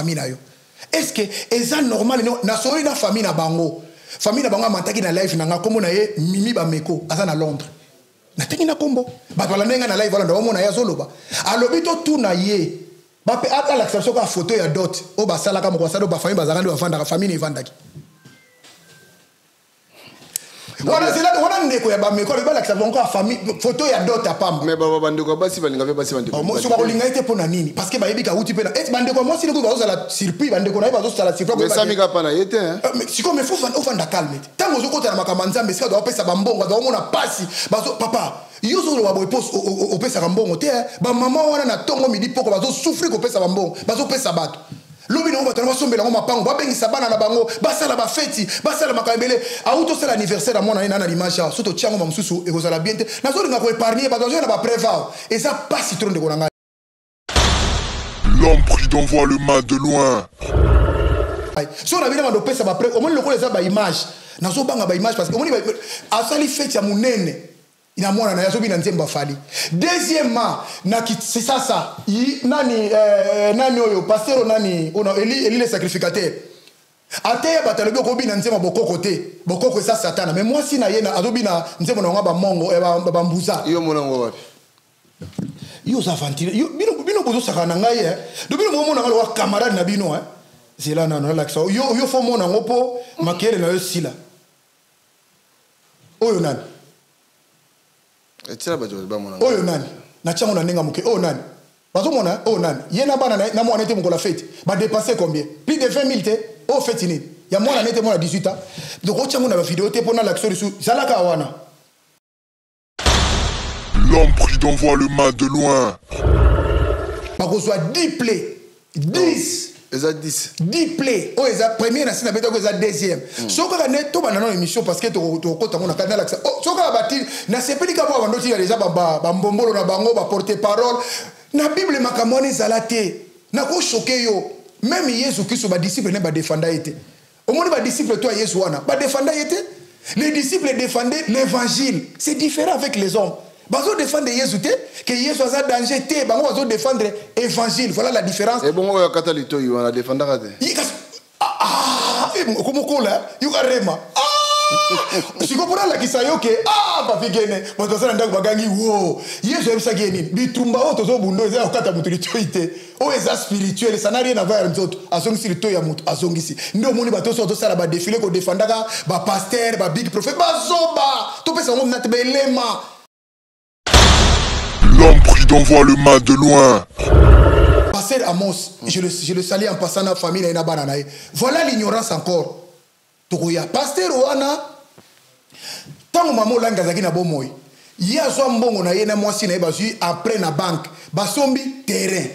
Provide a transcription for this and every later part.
famille na yo. Est-ce que eza normal na sori na famille na bango? Famille na bango mataki na live na nga kombo na ye Mimi Bameko aza na Londres. Na tengi na kombo. Ba to la nenga na live wala ndo mona ya zoloba. Alobi to tu na ye. Ba pe ata l'acception ka photo ya dot. O ba sala ka mo sala ba famille bazanga ndo bafanda ka famille ni vandaki. Voilà, c'est là on a ndeko ya Bameko ba l'acception ka famille photo ya dot ya pamba. Mais baba bandeko basi balinga fe basi bandeko. Moi so ba linga ite pona nini parce que ba yebi ka uti pena. Et bandeko moi si le ko ba la surprise bandeko na ba zo sala surprise. Mais ça mi ka pana yete hein. Mais si comme il faut vanda calme. Tant ozo kota na makambanza mais ça doit pesa bambongo doit mona pasi. Bazo papa yozo lo ba pose au pesa bambongo te ba maman wana na tongo midi poko bazo souffrir ko pesa bambongo bazo pesa bato. Lobi na bato na sombela ngoma pango ba bengi sabana na bango basala ba feti basala makabele auto c'est l'anniversaire à mon na na l'image surtout tiango mamsusu e kozala bien te na zo linga ko épargner bato na ba prévoir et ça pas citron de konanga. L'homme pris d'envoie le mal de loin. Si on a bien demandé ça va près au moins le ko les ba image na zo banga ba image parce que on asali feti ya munene. Il a moins na yazobi na nzemba fali. Deuxièmement, c'est ça. Nani nani oyo pasteur nani on Eli le sacrificateur. Ate batalobi ko bi na nzemba bokoko te. Bokoko ça Satan. Mais moi si na yena azobi na nzemba na ba mongo ba mbuza. Yo monango wapi? Yo za ventile. Yo bino bozo saka na ngai hein. Do bino mo na wa camarade na bino hein. C'est là non la yo yo fo mo na ngopo makele na yo sila. Oyo nani? Oyo nani na chango na nenga muke oyo nani bazo mona oyo nani yena bana na mwana nete mukola fête ba dépenser combien plus de 20 000 te o fête ni ya mwana nete mwana 18 ans donc o chango na vidéo te pona l'action sur zalaka wana. L'homme pris d'envoie le mal de loin. Ba ko soit 10 play 10 10 play oh eza premier na sina beto ko eza deuxième soka ka neto bana na émission parce que to kota ngona kana la oh soka bati na sepeli ka ba ndoti ya déjà ba mbombolo na bango ba porter parole na bible makamoni zalate na ko choquer yo même Yesu Christ ba disciple ne ba défenda été au moins ba disciple toi Yesu wana ba défenda été les disciples défendaient l'évangile c'est différent avec les hommes. Bazo défendre Jésus que Jésus a danger té bango bazo défendre évangile voilà la différence et bon ya katalito yo na défendre kate comment kola yo karema si ko pona la kisayo ke ba figene bato sana ndako bagangi wo Yesu ebisa geni bitumba o tozo bundo za okata mutulichoite o eza spirituel ça n'a rien à voir avec autres azongisi lito ya mutu azongisi ndo moni bato so to sala ba défiler ko défendaka ba pasteur ba big prophète ba zoba to pesa ngom na tebelema. L'homme pris d'envoie le mal de loin. Pasteur Amos, je le salue en passant à la famille na bananae. Voilà l'ignorance encore. Tokoya pasteur wana tango mamo langa zaki na bomoy. Ya so mbongo na ye na mwasi na bazui après na banque. Basombi terrain.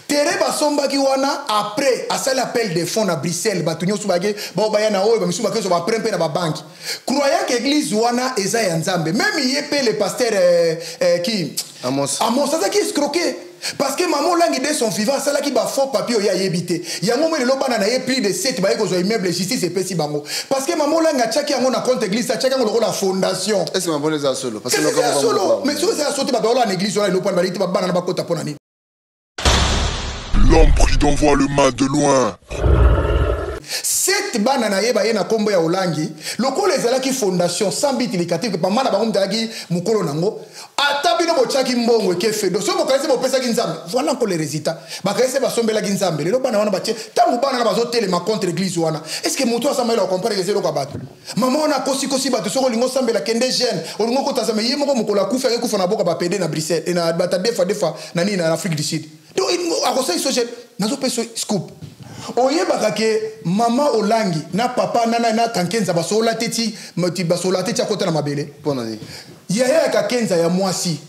Terrain basomba ki wana après à ça l'appel de fonds à Bruxelles batunyo subage ba ba yana oyo ba misuba keso ba prempe na ba banque. Croyant que église wana eza ya nzambe. Même yepé le pasteur qui Amos ça qui escroqué parce que maman langue de son vivant ça là qui ba faux papier ya yebité. Ya ngomo le lobana na ye prix de 7 ba eko zo immeuble justice et pesi bango. Parce que maman langue a chaki yango na compte église ça chaki yango la fondation. Est-ce que maman les a solo parce que c'est solo mais si ça sauté ba dans l'église là le point ba ba bana na ba kota ponani. L'homme pris d'envoie le mal de loin. Cette banana yeba yena kombo ya olangi lokolo ezalaki fondation sans but indicatif que pamana bango mtalaki mukolo nango atabino bochaki mbongo kefe do so bokalese bopesa ki nzambe voilà encore les résultats bakalese basombela ki nzambe lelo bana wana batie tangu bana na bazotele ma contre église wana est-ce que muto asama ila comparer les zéro kwa bato mama wana kosi bato soko lingo sambela kende jeune olingo ko tazama yemo mukolo akufa ke kufa na boka ba pede na Bruxelles et na bata defa nani na Afrique du Sud donc akosai social nazo peso scoop. Oyebaka ke mama olangi na papa na kankenza basola teti moti basola teti akota na mabele pona ni ya kakenza ya mwasi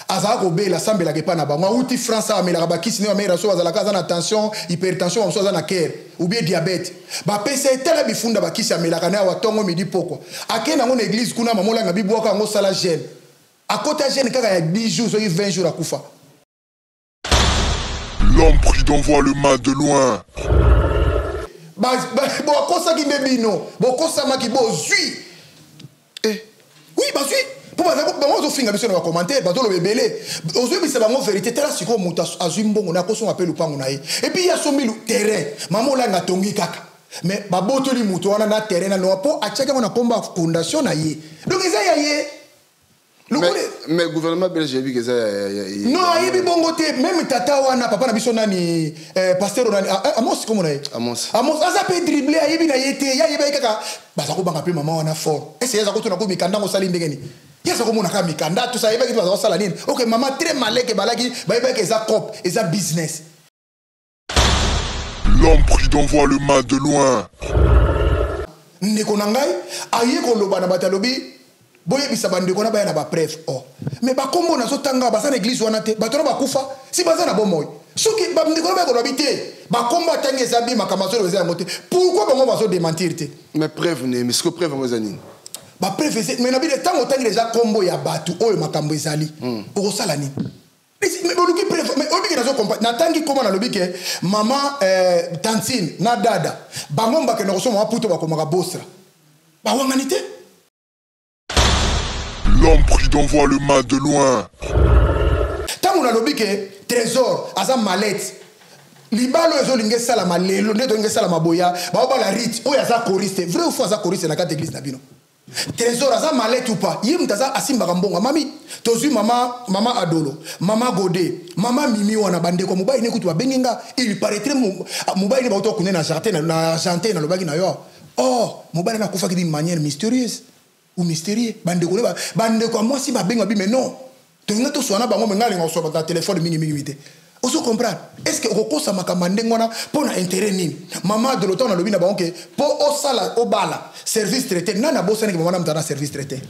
azaka kobela sambela ke pa na bango uti France amela bakisi ne amela so azala kaza na tension hypertension so azala na cœur ou bien diabète ba pesa etala bifunda bakisi amela kana wa tongo midi poko akena ngo na église kuna mama olanga bibwaka ngo sala jeune akota jeune kaka ya 10 jours so 20 jours akufa. L'homme pris d'envoie le mal de loin. Bon, kosa ki bebino, bon kosa ma ki bo zui. Oui, bah zui. Pour bango zo finga biso na commentaire bato le bébélé ozo bisa bango vérité tala siko muta azumbongo na koso appelle lupango na ye et puis ya somi lu terrain maman la ngatongi kaka mais baboto li muto wana na terrain na no po achaka na komba fondation na ye donc eza ya ye mais gouvernement belge j'ai vu que ça non ayebi bongo te même tata wana papa na biso nani pasteur nani Amos comment na ye Amos aza pe dribbler ayebi na ye te ya yeba kaka baza ko banga pe maman wana fort est-ce que ko tuna ko mikanda ko sali ndengeni yesa ko mona ka mikanda tout ça yeba ki baza sala nini OK maman très malin que balaki ba yeba que ça cop et ça business. L'homme pris d'envoi le mal de loin. Ndeko na ngai aye ko loba na batalobi boye bisa bandeko na ba na ba preuve oh mais ba kombo na zotanga ba sa l'église wana te batona ba kufa si baza na bomoy soki ba ndeko na ba ko lobité ba kombo tangi ezabi makamazo eza moté pourquoi bango bazo démentir te mais preuve ne mais ce que preuve ngozani ba preuve c'est mais na bi de tango tangi déjà kombo ya batu oyo makambo ezali oko sala ni mais boluki preuve mais obi na zo comprendre na tangi comment na lobi ke mama tantine na dada bango mbake na kosoma puto ba komaka bosra ba wanganité. L'homme pris d'envoi le mal de loin. Tant on a lobby que trésor, asa mallette. Libalo ezolinge sala malelo, neto linge sala maboya, ba oba la rite, o yaza choriste, vrai ou faux asa choriste na carte église na bino. Trésor asa mallette ou pas, yim taza asimba kambonga mami, tozu mama Adolo, mama Godé, mama Mimi wana bande ko mubai ne kutu ba benginga, il paraîtrait mubai ne ba auto kunena jardin na janté na lobaki na yo. Oh, mubai na kufa d'une manière mystérieuse. Ou mystérieux bande ko moi si ba benga bi mais non to nga to soana bango menga lenga so ba téléphone mingi mité oso comprendre est-ce que oko sa makamande ngona pona intérêt nini mama de l'automne na lobi na bango ke po o sala o bala service traité nana bosani ke mama mtana service traité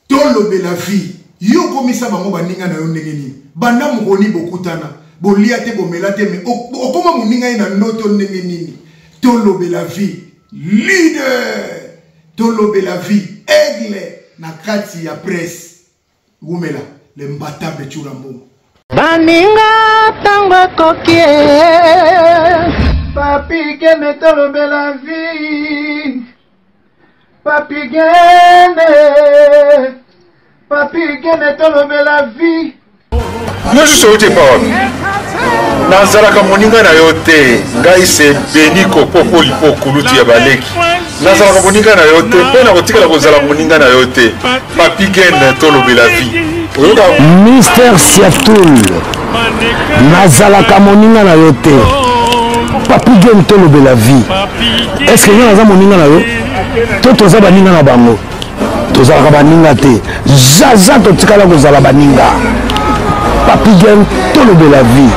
to lobe la vie yo komisa bango baninga na yo ndenge nini banda mukoni bokutana bolia te bomela te mais okoma muninga ina noto ndenge nini to lobe la vie leader to lobe la vie aigle na kati ya presse gumela le mbatable churambo baninga tango kokie papi gene to lobe la vie papi gene to lobe la vie non je saute pas nazalaka moninga na yo te ngai se beni kopopo lipo kuluti ya baleki nazalaka moninga na yo te mpe na kotikala kozala moninga na yo te papi gene tolobela vie Mister Siatoul nazalaka moninga na yo te papi gene tolobela vie est-ce que yo naza moninga na yo to toza baninga na bango tozalaka baninga te jaza totikala kozala baninga papi gene tolobela vie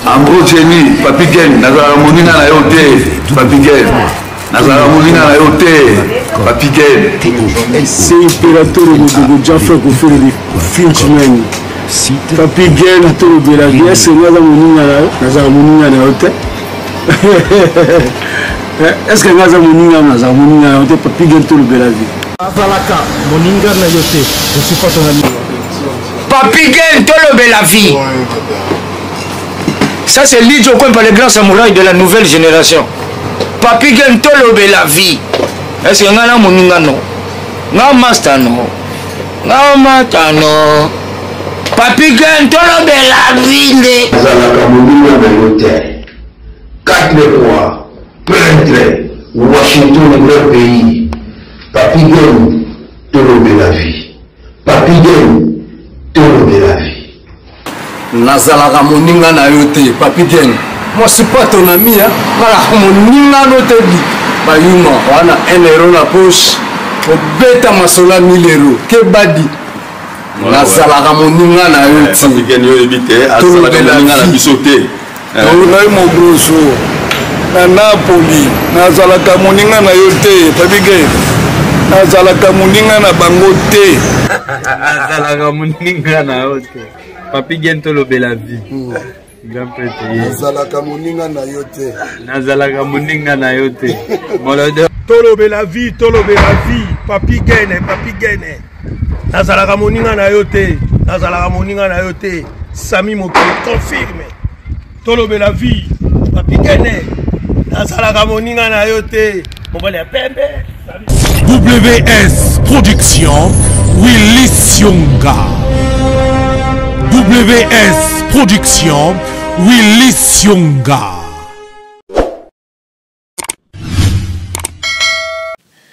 Ambro Jenny, papi gen, nazala moninga na yo te, papi gen. Nazala moninga na yo te, papi gen. C'est impérateur de Jaffa qui fait des films. Papi gen tolobela vie, c'est nazala moninga na yo te. Est-ce que nazala moninga na yo te, papi gen tolobela vie. Azalaka moninga na yo te, je suis pas ton ami. Papi gen tolobela vie. Ça c'est Lidjo Kwempa, le grand samouraï de la nouvelle génération. Papi gen tolobe la vie. Est-ce que ngana moninga no? Nga master no. Nga mata no. Papi gen tolobe la vie. Nazalaka moninga na yo te. 4 fois, peintre, Washington, grand pays. Papi gen tolobe la vie. Papi gen tolobe la vie. Nazalaka moninga na yo te, papi gen. Moi c'est pas ton ami, hein. Nazalaka moninga no te bi. Bayuma, wana 1 euro na poche. Obeta masola 1000 euros. Ke badi. Nazalaka moninga na yo te. papi gene yo ebite azalaka moninga na biso te Ngai mo grosso. Na Napoli, nazalaka moninga na yo te, papi gen. Nazalaka moninga na bango te. Nazalaka moninga na yo te. Papi gen tolobela vie. Grand prêtre. Nazalaka moninga na yo te. Nazalaka moninga na yo te. Tolobela vie, papi gene. Nazalaka moninga na yo te. Nazalaka moninga na yo te. Sami Mokele confirme. Tolobela vie, papi gene. Nazalaka moninga na yo te. Mobali ya pembe. WS Production Willy Sionga. WS Production, Willy Sionga.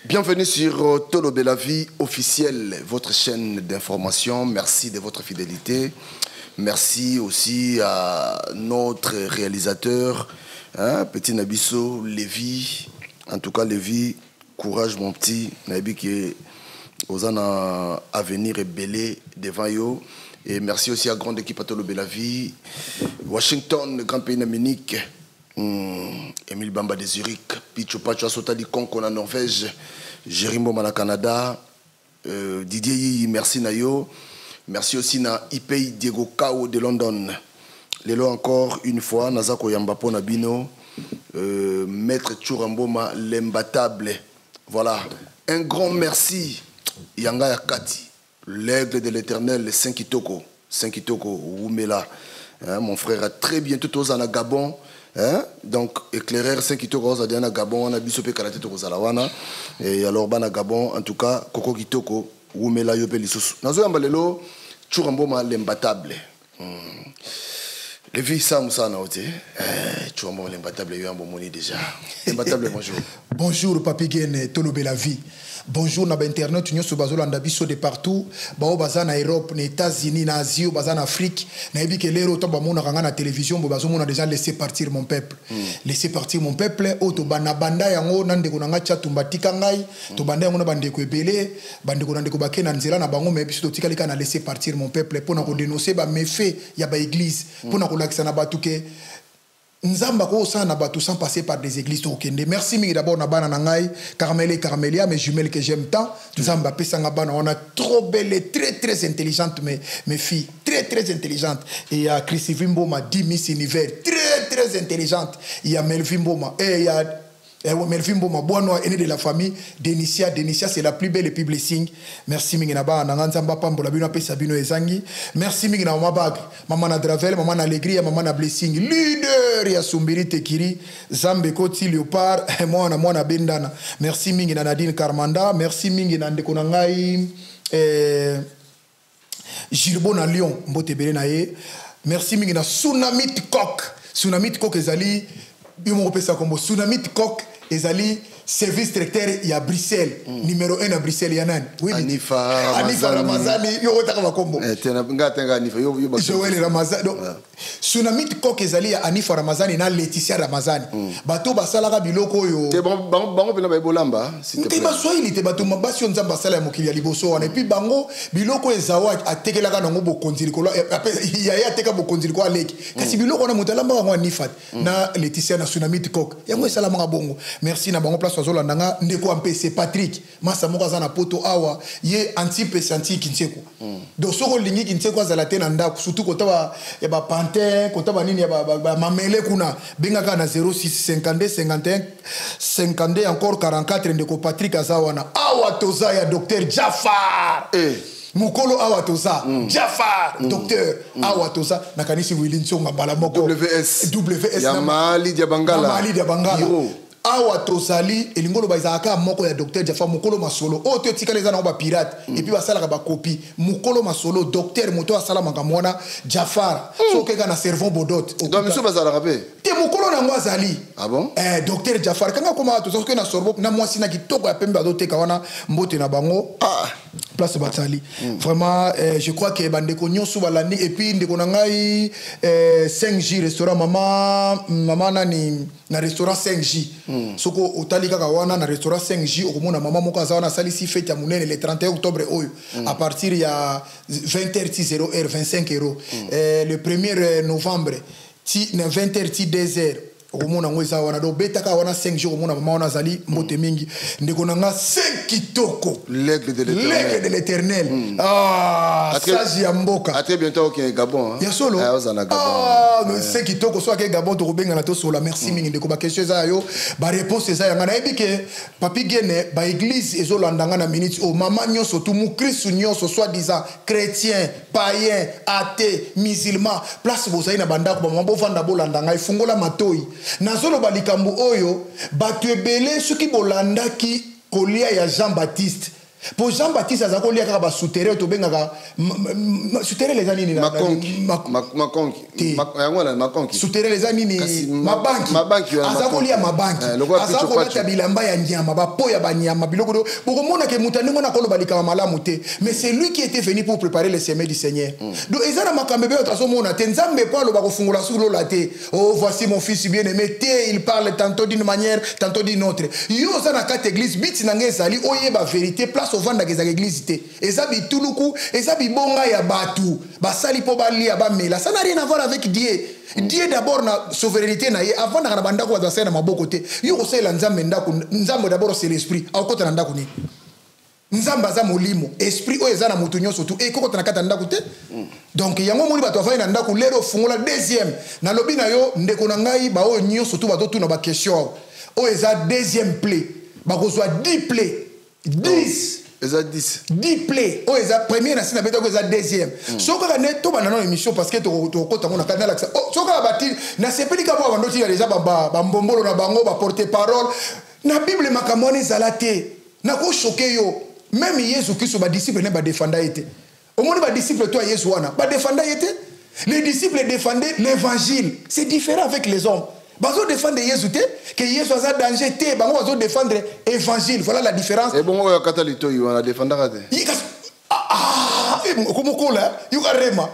Bienvenue sur Tolo Belavi officiel, votre chaîne d'information. Merci de votre fidélité. Merci aussi à notre réalisateur, Petit Nabisso, Lévi. En tout cas, Lévi, courage mon petit. Nabi qui est aux ans à venir et belé devant yo. Et merci aussi à la grande équipe à Tolo Belavi. Washington, le grand pays d'Amérique. Emile Bamba de Zurich. Picho Pacho Asota di Conco en Norvège. Jérémy Mana Canada. Didier, merci Nayo. Merci aussi à Ipei Diego Kao de London. Lelo encore une fois, Nazako Yambapo Nabino, Maître Churamboma, l'imbattable. Voilà. Un grand merci, Yanga Yakati, l'aigle de l'éternel, Saint-Kitoko, Oumela. Mon frère, à très bientôt aux Anna Gabon. Donc, éclaireur Saint-Kitoko, aux Adiana Gabon, on a bisopé Karate Toko Zalawana. Et alors, Bana Gabon, en tout cas, Koko Kitoko. Oumela Yope Lissus. Nazo Yambalelo, Churamboma l'imbattable. Les filles Sam Sana Ote. Churamboma l'imbattable, Yambomoni déjà. Imbattable, bonjour. Bonjour, Papi Guen, Tolo Belavi. Bonjour, na internet, nous sommes bazolanda biso de partout. Bao bazan en Europe, les États-Unis, en Asie, bazan en Afrique. Na ebi que l'ero to ba mona kanga na télévision, bo bazo mona déjà laissé partir mon peuple. Laisser partir mon peuple. O to bana banda yango nande ko nanga cha tumbatika ngai. To banda yango na bande ko ebele, bande ko nande ko bakena nzela na bango mais biso to tikalika na laisser partir mon peuple pour na ko dénoncer ba méfait ya ba église, pour na ko lakisa na batuke. Nzamba ko sa na batu sans passer par des églises tokende. Merci mingi d'abord na bana nangai Carmel et Carmelia, mes jumelles que j'aime tant. Nzamba pesa nga bana, on a trop belle et très intelligentes mes filles, très intelligentes. Et il y a Chris Vimboma 10 Miss Univers, très intelligente. Il y a Melvin Boma et il y a Melvin Boma, Boano, aîné de la famille, Denicia, c'est la plus belle et plus blessing. Merci mingi na ba nanganzamba pambola bino pe sabino ezangi. Merci mingi na mabag, maman na Dravel, maman na Alegria, maman na Blessing, leader ya Sumbiri Tekiri, Zambe Koti Léopard, moi na Bendana. Merci mingi na Nadine Karmanda, merci mingi na ndeko na ngai Gilbo na Lyon, mbote bele na ye. Merci mingi na Tsunamit Kok ezali bimo pesa kombo Tsunamit Kok ezali service directeur à Bruxelles, numéro 1 à Bruxelles, il y a un. Oui, Anifa Ramazani, il y a un combo. Joël Ramazani. Tsunami Kok ezali ya Anifa Ramazani na Laetitia Ramazani. Bato basala biloko yo. Te bango pena ba bolamba, s'il te plaît. Te basoi il te bato mabasi onza basala ya mokili ya liboso et puis bango biloko ezawa atekela ka nango bokonzili ko ya teka bokonzili ko aleki. Kasi biloko na mutalamba ngo Anifa na Laetitia na Tsunami Kok. Yango esala manga bongo. Merci na bango place Zolanda ndeko ampese Patrick masa moko za na poto awa ye anti pesanti kinseko do soko lingi kinseko azala te na ndako surtout kota ba ya ba pantin kota ba nini ya ba mamele kuna benga ka na 06 52 51 52 encore 44 ndeko Patrick azawa na awa toza ya docteur Jafar Mukolo Awatosa, Jafar, docteur Awatosa, nakanisi Wilinson Mbala moko WS Yamali Diabangala Awa tosali elingolo baizaka moko ya docteur Jafar mukolo masolo o te tika les ba pirate et puis basala ba copie mukolo masolo docteur moto asala mangamona Jafar so ke kana servon bodot donc monsieur bazala rapé te mukolo na ngwazali ah bon docteur Jafar kanga koma to so ke na sorbo na mwasi na kitoko ya pembe adote kawana mbote na bango place batali vraiment je crois que bandeko nyonso balandi et puis ndeko na ngai 5J restaurant mama nani na restaurant 5J soko otali kaka wana na restaurant 5J okomona mama moko azawana salisi fête ya munene le 31 octobre oyo à partir ya 20h 0h 25 €. Le 1er novembre ti na 20h ti 2h okomona ngo eza wana do betaka wana 5 jours okomona mama wana azali mbote mingi ndeko nanga 5 kitoko l'aigle de l'éternel saji ya mboka à très bientôt au Gabon ya solo Gabon 5 kitoko so ke Gabon to kobenga na to sola merci mingi ndeko ba question za yo ba réponse za yanga na ebike Papi Gene ba église ezolandanga na minute o mama nyonso tu mu Christ nyonso soit disant chrétien païen athée musulman place bozali na bandako ba mambo vanda bolandanga ifungola matoi nazolo balikambu oyo batu ebele soki bolandaki kolia ya Jean-Baptiste Pour Jean-Baptiste Azakoli a ba souterrain to benga souterrain les anini makonki souterrain les anini mabanki Azakoli ya mabanki Azakoli ta bilamba ya nyama ba po ya banyama biloko do bokomona ke mutane ngona kolo balika malamu te mais c'est lui qui était venu pour préparer le semé du Seigneur donc ezana makambe be otaso mona te nzambe pa lo ba kofungula sulo la te oh voici mon fils bien-aimé te il parle tantôt d'une manière tantôt d'une autre yo zana kat église bit nanga ezali oyeba vérité place ovanda ke za église te ezabi tuluku ezabi bonga ya batu basali po bali ya bamela ça n'a rien à voir avec Dieu. Dieu d'abord na souveraineté na ye avant na banda ko za na maboko te yo ko sela nzambe ndako nzambe d'abord c'est l'esprit akota na ndako ni nzamba za molimo esprit o ezana mutu nyonso tu e kokota na kata ndako te donc yango moni bato afai na ndako lero fungola deuxième na lobi na yo ndeko na ngai ba o nyonso tu bato tu na ba question o eza deuxième play ba ko soit 10 play 10 eza 10 play o eza premier na sina beto ko eza deuxième soka ka ne to bana na émission parce que to kota ngona kana la soka bati na sepeli ka bo bando ti ya déjà ba mbombolo na bango ba porter parole na bible makamoni zalate na ko choquer yo même Jésus Christ ba disciple ne ba défendre été au monde ba disciple toi Jésus wana ba défendre été les disciples défendaient l'évangile c'est différent avec les hommes bazo défendre Jésus te que Jésus a danger te bango bazo défendre évangile voilà la différence et bon ya katalito yo na défendre te comment kola yo karema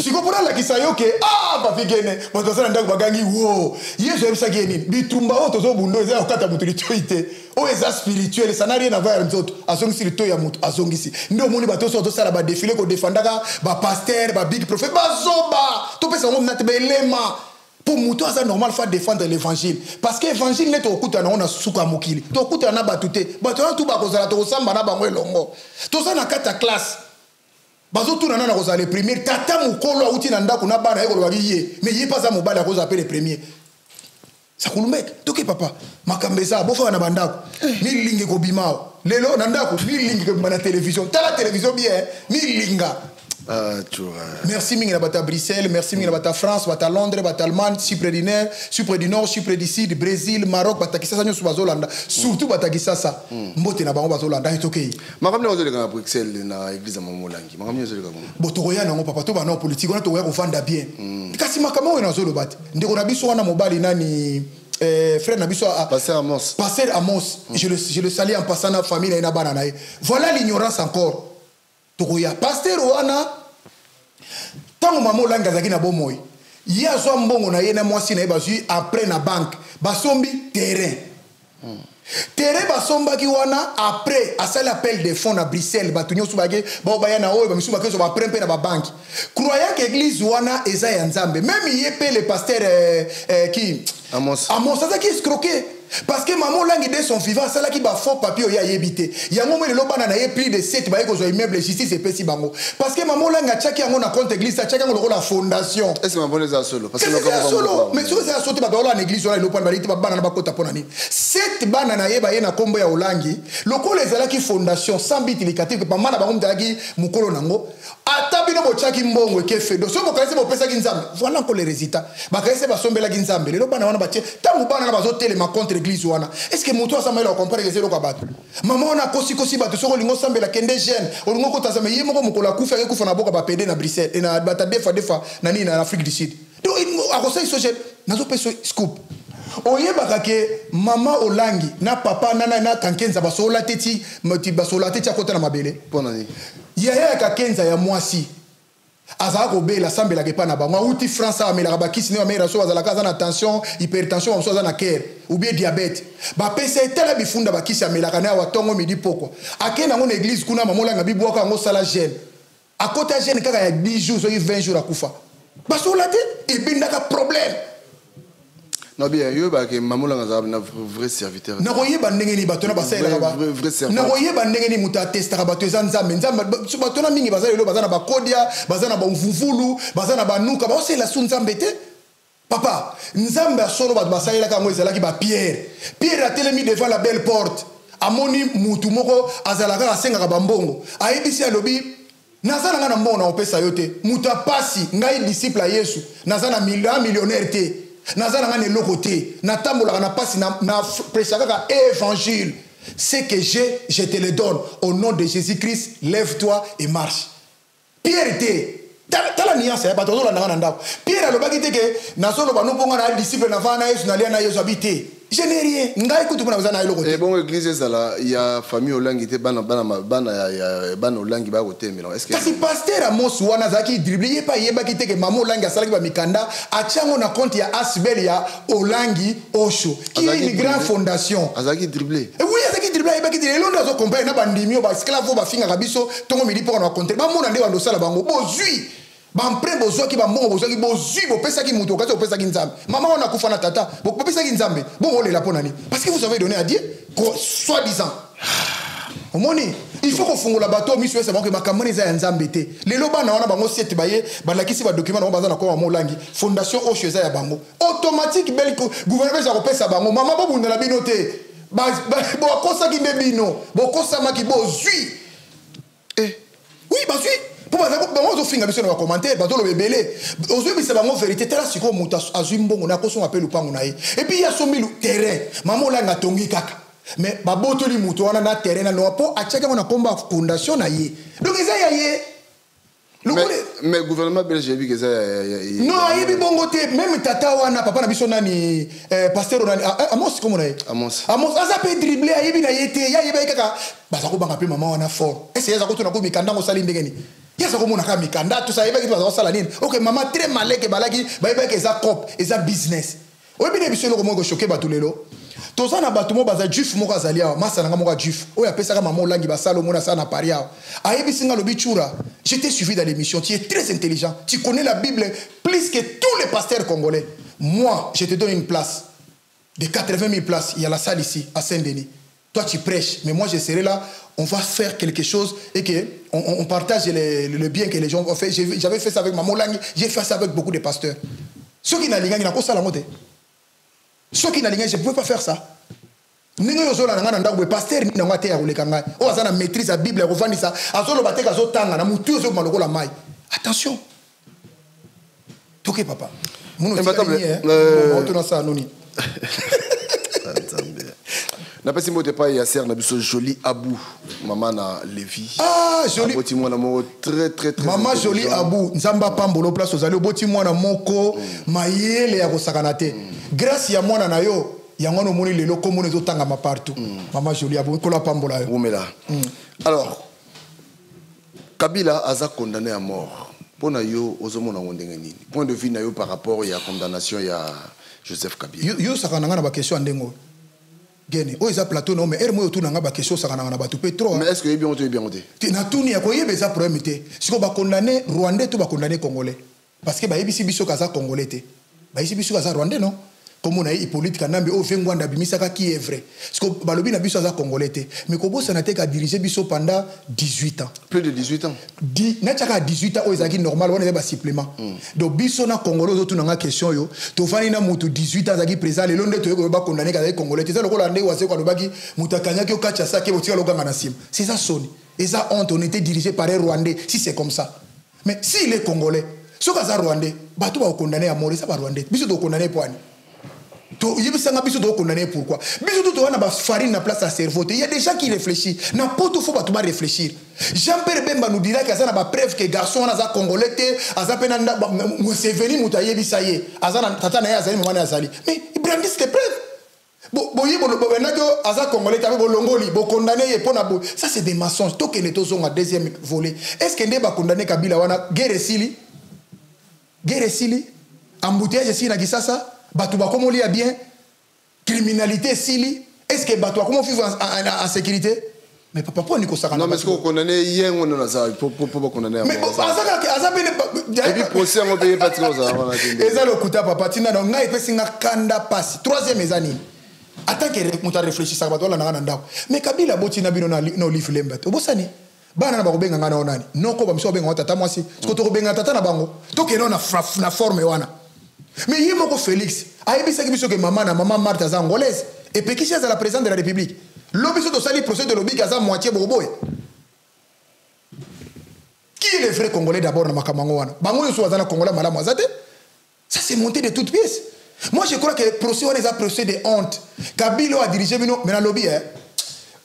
sikopona la kisayo ke papi gene bato sana ndako bagangi wo Yesu ebisa geni bitumba o tozo bundo eza okata mutu litoite o eza spirituel ça n'a rien à voir nzoto azongisi lito ya mutu azongisi ndo moni bato so to sala ba défilé ko défendaka ba pasteur ba big prophète ba zoba to pesa ngom nate belema pour mutu asa normal fa défendre l'évangile parce que évangile neto okuta na ona suka mokili to okuta na batute bato na tu ba kozala to samba na bango elongo to sana kata classe bazo tuna na ko za les premiers tata mukolo auti na ndako na bana yeko lobi ye mais ye pas za mobala ko za appeler premier ça kulumek toke papa makambeza bo fa na bandako milingi ko bimao lelo na ndako milingi ko na télévision tala télévision bien milinga merci mingi na bata Bruxelles merci mingi na bata France bata Londres bata Allemagne Chypre du Nord Chypre du Sud Brésil Maroc bata kisasa nyo bazolanda surtout bata kisasa mbote na bango bazolanda etokei makamne ozoleka na Bruxelles na église ya Mamolangi makamne ozoleka bongo botokoya nango papa to bana politique on to koya ko vanda bien kasi makamo wana zolobate ndeko na biso wana mobali nani frère Nabiso Pasteur Amos je le salue en passant na famille na bana nae voilà l'ignorance encore tokoya pasteur wana tango mamo langa zaki na bomoy ya zo mbongo na ye na mwasi na ye bazui après na banque basombi terrain terrain basomba ki wana après asali appel de fonds na Bruxelles batunyo subage ba ba yana oyo bamisu bakezo ba prempe na ba banque croyant que église wana eza ya nzambe même yepe le pasteur qui Amos ça qui escroqué parce que maman langue de son vivant ça là qui ba faux papier ya yebité yango mo le lobana na ye plus de 7 ba ko zo immeuble justice epesi bango parce que maman langue achaki yango na compte église achaki yango la fondation est-ce que maman les a solo parce que solo mais so ça sauté ba dans l'église là le point ba ba bana ba kota pona ni 7 bana na ye ba ye na kombo ya olangi lokolo ezala ki fondation sans bit indicatif pa mana bango mtaki mukolo nango atabino bo chaki mbongo ke fedo so bo kaise bo pesa ki nzambe voilà encore les résultats ba kaise ba sombela ki nzambe le bana wana ba che tangu bana na bazo tele ma contre église wana est-ce que moto asama ila compare que zero kwa bato maman na kosi bato soko lingo sambela kende jeune olingo ko tasama ye moko mukola kufa ke kufa na boka ba pede na Bruxelles et na bata defa na ni na Afrique du Sud donc akosai so jeune nazo peso scoop oyebaka ke mama olangi na papa na kankenza basola teti moti basola teti akota na mabele pona ni ya kakenza ya mwasi azala ko bela sambela ke pa na bango uti France amela ba kisi ne amela so azala kaza na tension hypertension so azala na cœur ou bien diabète ba pesa etela bifunda ba kisi amela kana wa tongo midi poko akena ngo na église kuna mamola nga bibwaka ngo sala jeune akota jeune kaka ya 10 jours so 20 jours akufa basola te ebindaka problème. Non bien, yo ba ke mamola ngaza na vrai serviteur. Na koyeba ndenge ni bato na basela ba. Vrai serviteur. Na koyeba ndenge ni muta testera bato za nzambe. Nzambe bato na mingi bazala lo bazana ba kodia, bazana ba mvuvulu, bazana ba nuka, ba osela su nzambe te. Papa, nzambe asolo bato basala ka ngo ezala ki ba Pierre. Pierre a telemi devant la belle porte. Amoni mutu moko azala ka asenga ba mbongo. Ayebisi alobi nazana ngana mbongo na opesa yote. Muta pasi ngai disciple a Yesu. Nazana millionnaire te. Nazana ngane lokote na tambola na pasi na prêcher kaka évangile Ce que j'ai, je te le donne. Au nom de Jésus-Christ, lève-toi et marche. Pierre était. Tala nuance ya bato la nanga. Pierre alobaki te ke nasolo ba no ponga na disciple na vana Yesu na lia na Yesu habité. Je n'ai rien. Ngai kutu kuna bazana ilo côté. Et bon église ça là, il y a famille Olangi te bana Olangi ba côté mais est-ce que kasi pasteur Amos wana zaki dribbler pas yeba ki te ke maman Olangi asalaki ba mikanda achango na compte ya Asbel ya Olangi Osho qui est une grande fondation. Azaki dribbler. Oui, azaki dribbler yeba ki te londo zo compare na bandimio ba esclave ba finga kabiso tongo mili pour na compter. Ba mona nde wa ndosala bango bozui. Bampre bozo ki bambongo bozo ki bozui bo pesa ki muto kasi pesa ki nzambe maman wana kufa na tata bo pesa ki nzambe bon on la pona ni parce que vous avez donné à Dieu soi-disant omoni il faut qu'on fongola bateau miso esa bango makamoni za nzambe te lelo bana wana bango sete baye balakisi ba document na bazana ko Molangi fondation Osho eza ya bango automatique bel gouvernement za ko pesa bango maman bo bunda la bino te bo kosa ki bebino bo kosa maki bozui oui bazui. Pour bango finga biso na commentaire bato lo bebele ozo bisa bango vérité tala siko muta azumbongo na koso appel upango na ye et puis ya somi terrain maman Olangi tongi kaka mais baboto li muto wana na terrain na no po achaka na komba fondation na ye donc eza ya ye mais gouvernement belge vu que ça non ayebi bongo te même tata wana papa na biso nani pasteur nani Amos comme na ye Amos aza pe dribbler ayebi na ye te ya yeba kaka bazako banga pe maman wana fort est-ce yeza ko tuna ko mikanda ngo sali ndengeni yeza ko mona ka mikanda tout ça yeba ki bazako sala nini OK maman très malé que balaki bayeba que eza cop eza business oyebi ne biso loko mo ko choquer batulelo tozana bato mo baza juif moko azali awa masa nanga moko juif oyo apesaka maman Olangi basalo mona sana pari awa ayebi singa lobi chura je t'ai suivi dans l'émission tu es très intelligent tu connais la Bible plus que tous les pasteurs congolais moi je te donne une place de 80 000 places il y a la salle ici à Saint-Denis toi tu prêches mais moi je serai là on va faire quelque chose et que on partage le bien que les gens ont fait j'avais fait ça avec maman Olangi j'ai fait ça avec beaucoup de pasteurs ceux qui n'a linga na ko sala mote ceux qui n'ont rien, je ne pouvais pas faire ça. Nous sommes en pasteur, nous sommes en maîtrise de la Bible, attention. Ok, papa. Na pesi mote pa ya ser na biso Jolie Abou maman na Lévi joli boti mwana moko très maman Jolie Abou nzamba pambolo place ozali boti mwana moko mayele ya kosakana te grâce ya mwana na yo yango no moni lelo komo nezo tanga ma partout maman Jolie Abou ko la pambola yo umela alors Kabila aza condamné à mort pona yo ozomona ngondenge nini point de vue na yo par rapport ya condamnation ya Joseph Kabila yo sakana ngana ba question ndengo gene o eza plateau non mais ermo yo tunanga ba question sakana na bato petro mais est-ce que bien te na tuni ya ko yebe za problème te siko ba condamner rwandais to ba condamner congolais parce que ba yebisi biso kaza congolais te ba yebisi biso kaza rwandais non comme on a eu politique nambe o vengwanda bimisaka qui est vrai parce que balobi na biso kaza congolais te mais ko bossa na te ka diriger biso pendant 18 ans plus de 18 ans na chaka 18 ans o ezaki normal on ba supplément donc biso na congolais zo tunanga question yo to fani na mutu 18 ans zaki président le londe to ba condamner kaza congolais te ça lokola ndé wase kwa lobaki mutakanya ki okacha sa ke botika lokanga na sim c'est ça soni et ça honte on était dirigé par un rwandais si c'est comme ça mais si il est congolais so kaza rwandais ba to ba condamner à mort ça ba rwandais biso to condamner poani to yebisanga biso to condamner pourquoi biso to wana ba farine na place à cerveau il y a des gens qui réfléchissent na poto faut ba to ba réfléchir Jean-Pierre Bemba nous dira que ça na ba preuve que garçon na za congolais te aza pena mo c'est venu mutaye bisaye aza na tata na ya azali maman na azali mais il brandit ces preuves bo yebo na ko aza congolais tabe bo longoli bo condamner pour na bo ça c'est des mensonges to que ne to zonga deuxième volet est-ce que ndé ba condamner Kabila wana guerre sili embouteillage sili na kisasa bato bakomo lia bien criminalité sili est-ce que bato bakomo vivre en sécurité mais papa pour niko saka non mais est-ce qu'on condamné yengo na za pour condamner mais azaka bene et puis procès on paye pas trop ça eza le kuta papa tina no ngai pesinga kanda passe troisième ezani attends que muta réfléchir ça bato la na ndako mais Kabila botina bino na no live lembat obosani bana na bakobenga ngana onani noko ba mso benga tata mwasi ko to benga tata na bango to ke no na forme wana mais il moko Félix ayebisa ki biso ke maman Martha za angolaise et puis qui est la présidente de la République l'obiso to sali procès de lobby kaza moitié boboy qui est le vrai congolais d'abord na makamango wana bango yo so azana congolais malamu azate ça c'est monté de toutes pièces moi je crois que procès on est un procès de honte Kabila a dirigé bino mais na lobby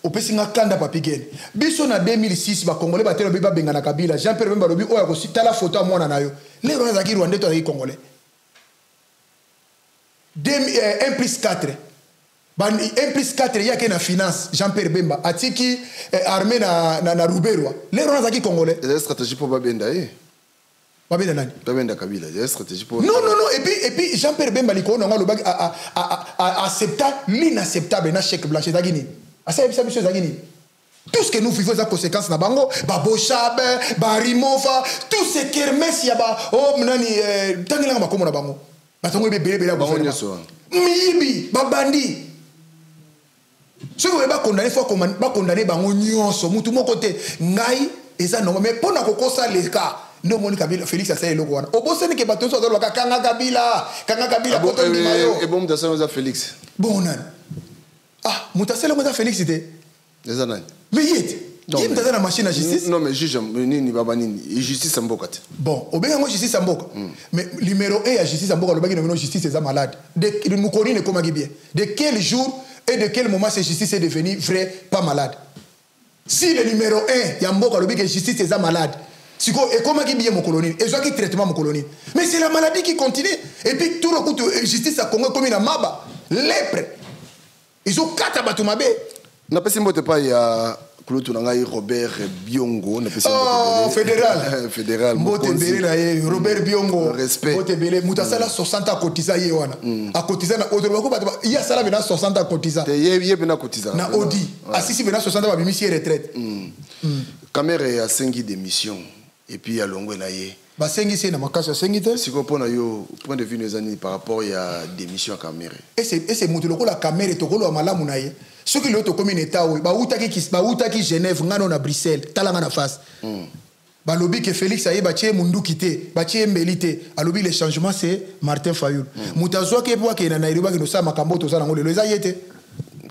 opesi nga kanda Papi Gen biso na 2006 ba congolais batelo be babenga na Kabila Jean-Pierre Bemba lobi oya ko sitala photo mwana nayo lero na zaki Rwanda to azaki congolais 1+4 1+4 yake na finance Jean-Pierre Bemba atiki armée na Ruberwa lero na zaki congolais la stratégie pour babenda babenda nani babenda Kabila la stratégie pour non et puis Jean-Pierre Bemba liko na ngalo bagi accepta l'inacceptable na chèque blanche zaki ni asa bisa biso zaki ni tout ce que nous vivons a conséquence na bango ba Bochabe ba Rimova tout ce kermesse ya ba oh nani tangela ma komo na bango batongo bebele la bango nyoso miyibi ba bandi ce que ba condamner fois comme ba condamner bango nyonso mutu moko te ngai eza non mais pona ko kosa les cas no moni Kabila Félix asa eloko wana oboseni ke batonso zo loka kanga Kabila poto ndi mayo et bon mudasala za Félix bon nan ah mutasela ngoza Félix ite eza nani mais yete qui mutaza na machine à justice non mais juge nini baba nini justice mboka te bon obenga ngo justice mboka mais numéro 1 ya justice mboka lobaki na justice eza malade de mukoni ne komaki bien de quel jour et de quel moment cette justice est devenue vrai pas malade si le numéro 1 ya mboka lobaki justice eza malade siko et comment qui bien mon colonie et qui traitement mon colonie mais c'est la maladie qui continue et puis tout le coup justice à Congo comme une maba lèpre ils ont 4 batumabe na pesi mbote pa ya Claude Nanga Robert Biongo na pesi fédéral fédéral mbote belé na ye Robert Biongo respect mbote belé mutasala 60 à cotiser ye wana a cotiser na autre bako batu ya sala bena 60 à cotiser ye bena cotiser na Audi assisi bena 60 ba bimisi retraite caméra ya 5 d'émission et puis à longue na ye ba sengi c'est na makasa sengi te siko pona yo point de vue nezani par rapport ya démission à caméra et c'est mutu lokola caméra to kolo malamu na ye ce qui l'autre commune état ba utaki Genève ngano na Bruxelles talanga na face ba lobby que Félix aye ba tie mundu kité ba tie mbelité a lobby le changement c'est Martin Fayulu mutazwa ke po ke na Nairobi ke no sa makambo to sa ngolo leza yete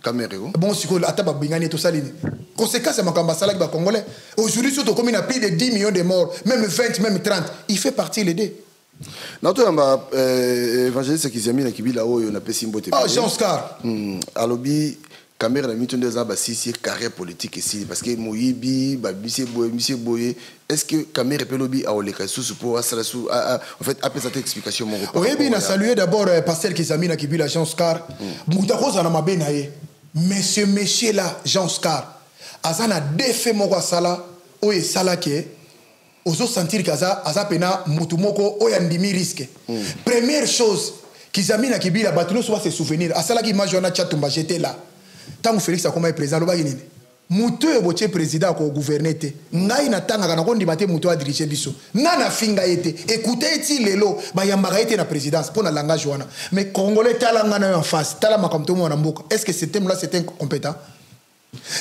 caméra bon siko ata ba bingani to salini conséquence makamba sala ba congolais aujourd'hui surtout comme il a plus de 10 millions de morts même 20 même 30 il fait partie les deux nato yamba évangéliste Kizami na Kibila oyo na pesi mbote Jean Oscar alobi caméra na mitonde za ba sisi carré politique ici parce que moyibi ba monsieur boye est-ce que caméra pelobi a oleka sous pour ça en fait après cette explication mon repos oui bien saluer d'abord Pascal Kizami na Kibila Jean Oscar mutakoza na mabena ye monsieur là Jean Oscar azana défait moko sala oye sala ke ozo sentir kaza azapena mutu moko oya ndimi risque première chose Kizami na Kibila batuno soit se souvenir asala ki image wana chatumba j'étais là tant Félix akoma président lobaki nini mutu eboche président ko gouverner te ngai na tanga kana ko ndimate mutu a diriger biso nana finga ete écoutez ti lelo ba yambaka ete na présidence pour na langage wana mais congolais talanga na en face tala makamto mo na mboka est-ce que ce thème là c'est incompétent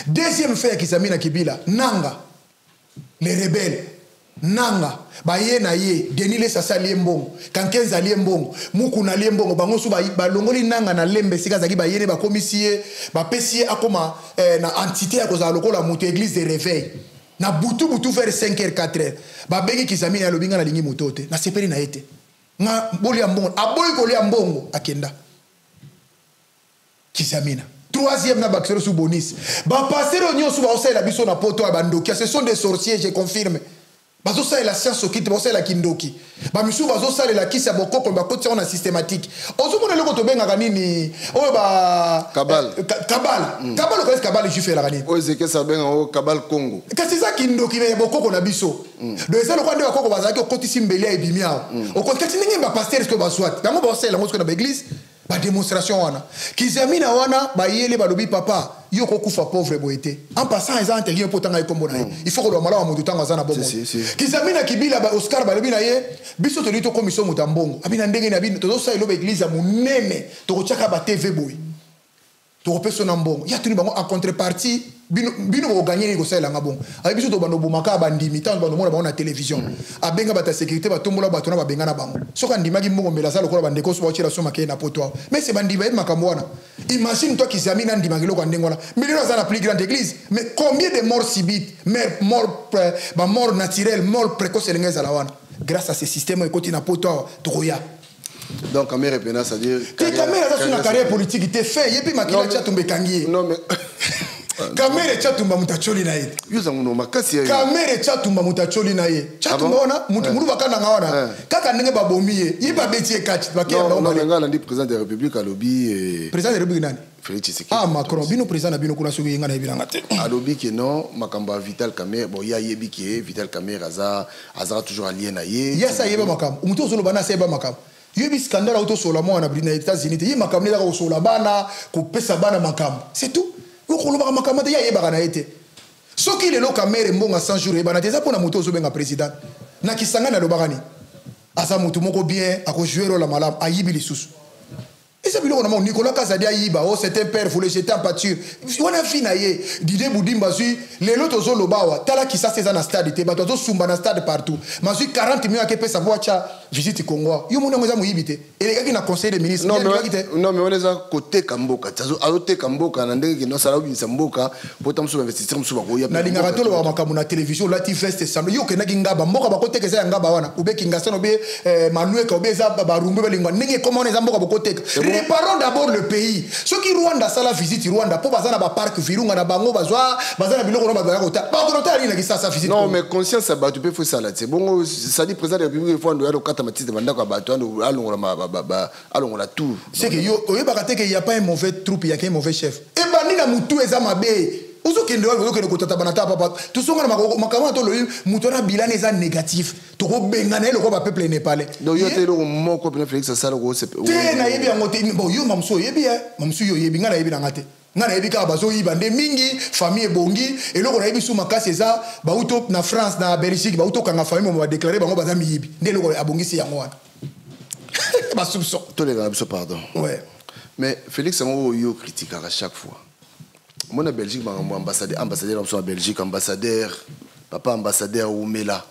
deuxième fait Kizami na Kibila nanga les rebelles nanga baye na ye denile sasa liembongo kankenza liembongo muku na liembongo bango su ba longoli nanga na lembe sika zaki ba yene ba komisie ba pesie akoma na entité ya kozala lokola mutu église de réveil na butu vers 5h 4h ba bengi Kizami na lobinga na lingi mutote na sepeli na ete nga boli ya mbongo aboyi ko lia mbongo akenda Kizami na troisième na baxero sous bonus ba passer onyo su ba osela biso na poto ya bandoki ce sont des sorciers je confirme bazo sa la science okite bazo la kindoki ba misu bazo sa la kisa bokoko ba koti on systématique ozo mona leko to benga kanini o ba kabal ko kabal ju fait la kanini o zeke sa benga o kabal Congo kasi za kindoki be bokoko na biso do eza lo kwande bakoko bazaki okoti simbeli ya ebimia o koti ningi ba pasteur ko ba swat bango ba sa la ngosko na église ba démonstration wana Kizami na wana ba yele ba lobi papa yo ko kufa pauvre boité en passant ils ont intérêt pour tanga ikombo na il faut que le malala mutu tanga zana bomo Kizami na Kibila ba Oscar ba lobi na ye biso to lito commission mutambongo abina ndenge na bino to sa ilo ba église munene to ko chaka ba TV boy to ko peso na mbongo ya tuni bango en contrepartie bino ko gagner ko sala ngabongo abi biso to bando bomaka ba ndimi tant bando mona ba na télévision abenga ba ta sécurité ba tombola ba tona ba benga na bango soka ndima ki mbongo mbela sala ko ba ndeko so ba chira so makena na poto mais c'est bandi ba makambo wana imagine toi Kizami na ndima ngelo ko ndengola milio za na plus grande église mais combien de morts subites morts naturelles morts précoces lengeza la wana grâce à ce système ko tina poto to roya donc caméra pena c'est à dire caméra ça sur la carrière politique était fait et puis makila cha tombe kangi non mais Kamere chatumba mutacholi na ye. Yuzanguno makasi ya. Kamere chatumba mutacholi na ye. Chatumba wana mulu bakana ngawana. Kaka ndenge babomi ye. Yiba beti ekati bakia ba. Non nga ndi président de la République alobi président de la République nani? Félix Tshisekedi. Ah Macron bino président na bino kuna soki ngana yebiranga te. Alobi que non makamba Vital Kamerhe bon ya yebi que Vital Kamerhe azara toujours allié na ye. Ya sa yeba makamba. Umuto zolo bana sa yeba makamba. Yebi scandale auto sola mo na brina États-Unis te. Yi makamba neza ko sola bana ko pesa bana makamba. C'est tout. Yo ko loba makamba te ya yeba kana ete. Soki lelo Kamerhe mbonga 100 jours yeba na teza pona muto zo benga président. Na kisanga na lobagani. Asa mutu moko bien ako jouer la malam ayibi lisusu. Et ça, Nicolas Kazadi Aïba, oh, c'est un père, il faut le jeter en pâture. On a fini, Didier Boudimba, les lots aux Lobawa, Tala qui s'est dans le stade, Tebatozo Sumba dans le stade partout. Mazu 40 millions à Kepe Savoie, visite Congo. Yo, mon nom est Mouibite. Et les gars qui ont conseillé des ministres. Non, mais on est à côté Kamboka. À côté Kamboka, on a dit que nous avons Samboka, pour tant d'investisseurs, nous sommes à Nalingarato, on a télévision, la TFS, Sam, Yo, Kenagingaba, Moka, côté que c'est un Gabawana, Oube Kingason, Obe, Manuel, Obeza, Barumbe, Ningue, comment on est à Moka, côté. Réparons d'abord le pays. Ceux qui Rwanda ça la visite Rwanda pour bazana ba parc Virunga na bango bazwa bazana biloko na bazana kota. Ba kota ali na kisa sa visite. Non mais conscience ça tu peux faire ça là. C'est bon ça dit président de la République faut ndo kata matiste banda kwa bato alongola alongola tout. C'est que yo oyebaka que il y a pas un mauvais troupe, il y a qu'un mauvais chef. Et bani na mutu eza mabe. Uzokende wa uzokende kotata banata papa. Tusonga na makama to lo mutu na bilan eza négatif. To ko bengana le ko ba peuple népalais. Donc yo te lo moko pe Félix ça lo c'est. Te na yebi yango te bon yo mamso yebi mamso yo yebi ngana yebi na ngate. Ngana yebi ka bazo yiba nde mingi famille bongi et loko na yebi sou makasi eza ba uto na France na Belgique ba uto kanga famille mo ba déclarer bango baza miyibi. Nde loko abongisi yango wana. Ba soupçon. To les gars pardon. Ouais. Mais Félix Sango yo critique à chaque fois. Mon Belgique, ambassadeur en Belgique, ambassadeur, papa ambassadeur Oumela.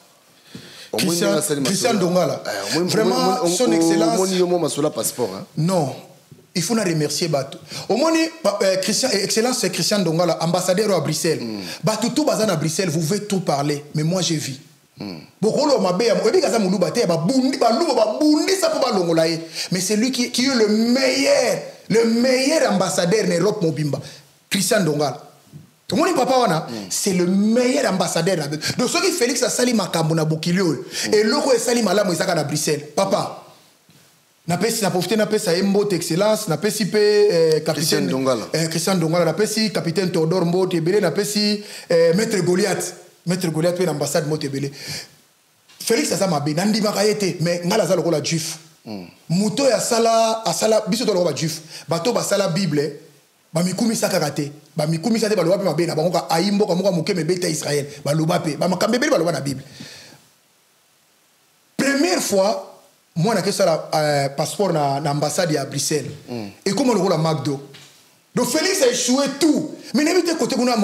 Christian Dongala. Vraiment, son excellence. Passeport. Non, il faut nous remercier Batou. Au moins, excellence, c'est Christian Dongala, ambassadeur à Bruxelles. Batou, tout bazan à Bruxelles, vous pouvez tout parler, mais moi je vis. Mais c'est lui qui est le meilleur ambassadeur en Europe Mobimba. Christian Dongala. Mon papa wana, c'est le meilleur ambassadeur. Donc ceux qui Félix a sali makambo na bokilio et loko e sali malamu isaka na Bruxelles. Papa. Na pesi na profiter na pesi Mbote excellence, na pesi pe capitaine Dongala. Christian Dongala, na pesi capitaine Théodore Mbote Ebele, na pesi maître Goliath. Maître Goliath pe l'ambassade Mbote Ebele. Félix a ça mabe, nandi makayete mais ngala za lokola juif. Muto ya sala biso to lokola juif. Bato ba sala Bible. Bamikumi sakarate bamikumi sate baloba pe mabena bangoka aimbo ka moka mukeme beta Israël baloba pe bamakambe beli baloba na Bible. Première fois moi na kesa passeport na ambassade à Bruxelles et comment le la McDo. Donc Félix a échoué tout mais n'évitez côté kuna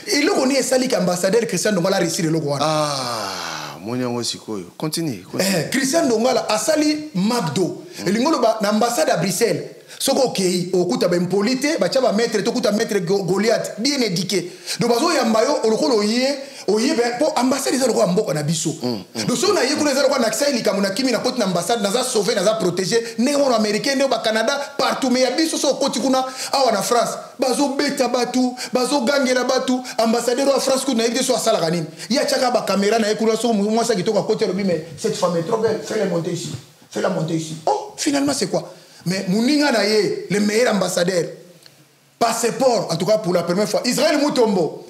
et le connaît sali qu'ambassadeur Christian Dongala réussi le logo. Ah mon sikoyo continue. Christian Dongala a sali McDo et l'ingolo na ambassade à Bruxelles. Soko okei okuta ba impolite ba chaba maître to kuta maître Goliath bien éduqué donc bazo yambayo olokolo oye be po ambassade za lokwa mboka na biso donc so na yekuna za lokwa na xaili kamuna kimi na koti na ambassade na za sauver na za protéger ne mo américain ne ba Canada partout mais ya biso so koti kuna awa na France bazo beta batu bazo gangela batu ambassadeur wa France kuna yebite so asala kanini ya chaka ba caméra na yekuna so moi ça qui toka koti lobi mais cette femme est trop belle fais-la monter ici fais-la monter ici oh finalement c'est quoi. Mais Mouninga Naye, le meilleur ambassadeur, passeport, en tout cas pour la première fois. Israël Moutombo,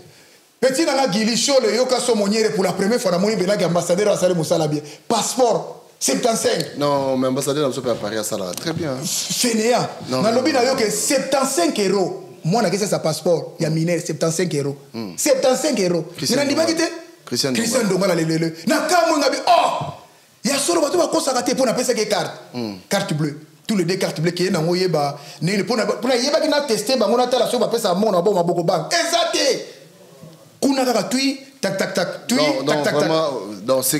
petit Nanga Gilicho, le Yoka Somoniere, pour la première fois, Namoni Belag, ambassadeur à Salé Moussalabie. Passeport, 75. Non, mais ambassadeur, on peut pas Paris à Salah. Très bien. Fainéant. Dans le lobby, 75 €. Moi, j'ai sa passeport, il y a miné 75 €. 75 €. Christian Dongala, le. Nakamu Nabi, oh! Il y a solo bateau à consacrer pour n'appeler ça que carte. Carte bleue. Tous les deux cartes bleues qui est dans Oyeba, pour yeba qui n'a testé, bah on a la chose, ça mon abo ma boko bang. Exacté. Kuna kaka tui, tac tac tac, tui, tac tac tac.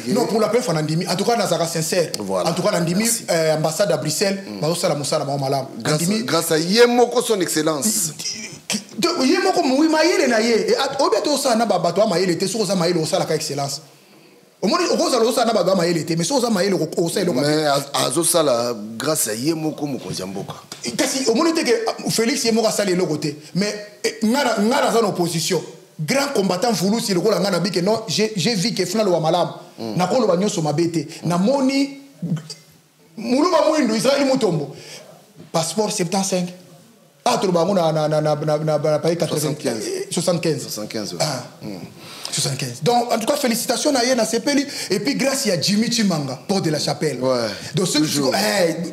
Non, pour la paix, Fernandimi. En tout cas, Nazara sincère. En tout cas, Nandimi, ambassade à Bruxelles, Baosa la Moussa la Malam. Grâce à Yemoko son excellence. Yemoko oui maïle na ye. Et obeto ça na babato maïle était sur ça maïle au ça la excellence. omoni okozala na baba mayele te mais so oza mayele osala mais azosala grâce à ye moko mokonzi ya mboka kasi omoni te ke Félix ye moko asala eloko te mais ngana aza en opposition grand combattant fulusi lokola ngana bike non j'ai vu que fina lo malamu nakoloba nyonso mabe te namoni muluba mwindu Israël mutombo passeport 75 toloba ngo na pays 75 75. Donc, en tout cas, félicitations à Yéna Sepeli. Et puis, grâce à Jimmy Chimanga, Port de la Chapelle. Ouais. Donc, ceux qui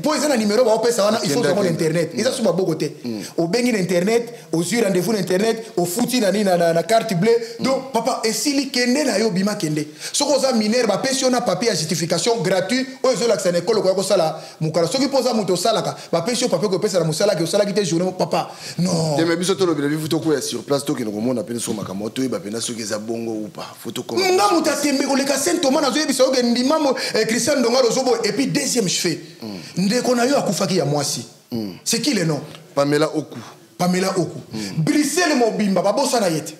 pour les numéro, il faut avoir Internet. Ils sont à beau côté. Au Bengi d'Internet, aux yeux rendez-vous d'Internet, au footy na carte bleue. Donc, papa, et si les Kende na yo bima Kende. Ce qu'on a mineur, va pensionner papier à justification gratuit. Ou ils ont l'accès à l'école, quoi, sala. Moukala. Ceux qui posent à Mouto Salaka, va pensionner papier que pèse à la Moussala, qui au Sala qui était journée, papa. Non. Mais bien sûr, tout le monde a vu sur place, tout le monde a appelé sur Makamoto, il va appeler ceux qui ont bon ou pas photo comme nga mutatembe koleka Saint Thomas na zoyebi soke ndimamo Christian Ndonga lozobo et puis deuxième cheveu ndeko na yo akufaki ya mwasi c'est qui le nom Pamela Oku Brissel Mobimba babosa na yete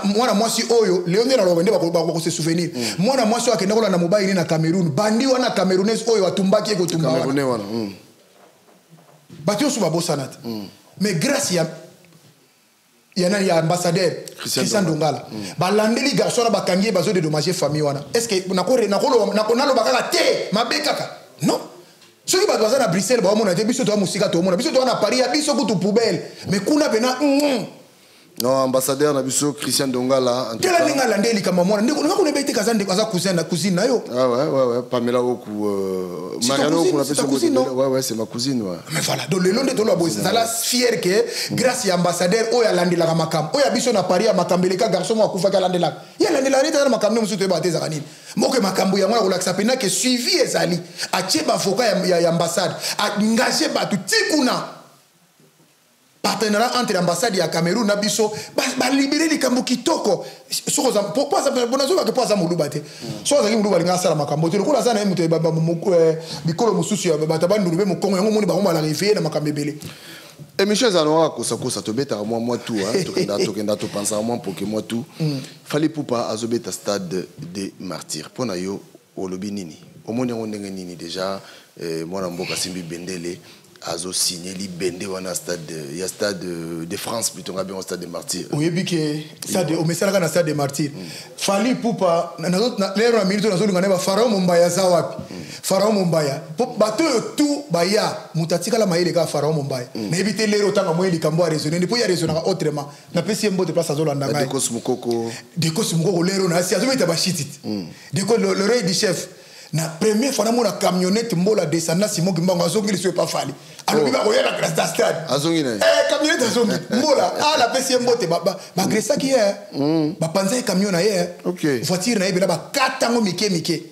mwana mwasi oyo leonde na lobende bako se souvenir mwana mwasi akenda kola na mobile na Cameroun bandi wana camerounaise oyo atumbaki eko tumba Camerounais wana batio su babosa na mais grâce il y a un ambassadeur Christian Dongala balandeli garçon na bakangi bazo de dommager famille wana est-ce que nakolo bakaka te mabekaka non ceux qui bazo na Bruxelles ba mona te biso to musika to mona biso to na Paris biso kutu poubelle mais kuna bena non ambassadeur na biso Christian Dongala en tout cas ninga landeli kama mona ndeko ngakone bete kazande kaza cousine na yo ouais Pamela Oku Mariano Oku na biso ouais c'est ma cousine ouais mais voilà donc le long de tout la boise ça la fier que grâce à ambassadeur oya landela ka makam oya biso na Paris makambeleka garçon mo akufa ka landela ya landela reta na makam musu te ba te zakani moke makambu ya mwana kolakisa pena que suivi ezali a tcheba avocat ya ambassade a engagé batu tikuna partenariat entre l'ambassade et Cameroun na biso ba libérer les kambo kitoko soza pourquoi ça bonazo ba pas ça muluba te soza ki muluba linga sala makambo te lokola sana mutu ba bikolo mususu ya ba tabani ndulube mu kongo yango moni ba ngoma la réveiller na makambe belé et monsieur Zanoa kosa to beta moi tout hein tokenda to penser moi pour que moi tout fallait poupa azobeta stade des martyrs pona yo olobi nini omoni ngo ndenge nini déjà moi na mboka simbi bendele azo signé li bende wana stade de France plutôt nga bien au stade des martyrs oui bike stade au mesala kana stade des martyrs fali pupa na lero na minute na zo ngana ba Pharaon Mumbaya za wapi Pharaon Mumbaya bato tout baya mutatika la maile ka Pharaon Mumbaya na ebite lero tanga moyeli kambo a raisonner ndipo ya raisonner autrement na pesi mbote place azo landa ngai de Kosmukoko lero na si azo meta ba shit de ko le roi du chef na première fois na mona camionnette mbola descendant Simon Kimbango azongili so pas fali alors biba koya na grâce stade azongina camionnette azongi mbola la pesi mbote ba grâce qui est ba panza camion na ye voiture na yebela ba katango mike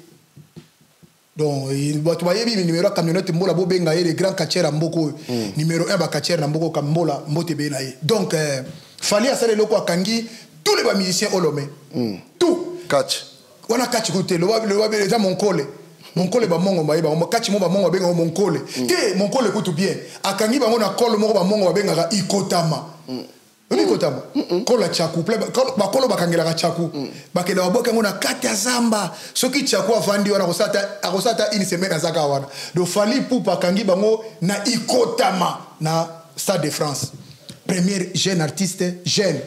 donc bato bayebi numéro camionnette mbola bo benga ye le grand catcher mboko numéro 1 ba catcher na mboko kambola mbote be na ye donc fali asale loko akangi tous les musiciens olomé tout catch wana kachi kote le wabe déjà mon cole ba mongo ba yeba kachi mo ba mongo benga mon cole ke mon cole kutu bien akangi ba ngona cole mo ba mongo ba benga ikotama ikotama kola chaku ba kolo bakangela ka chaku bakela baboka ngona kati ya zamba soki chaku avandi wana kosata une semaine azaka wana do fali pupa kangi bango na ikotama na Stade de France premier jeune artiste jeune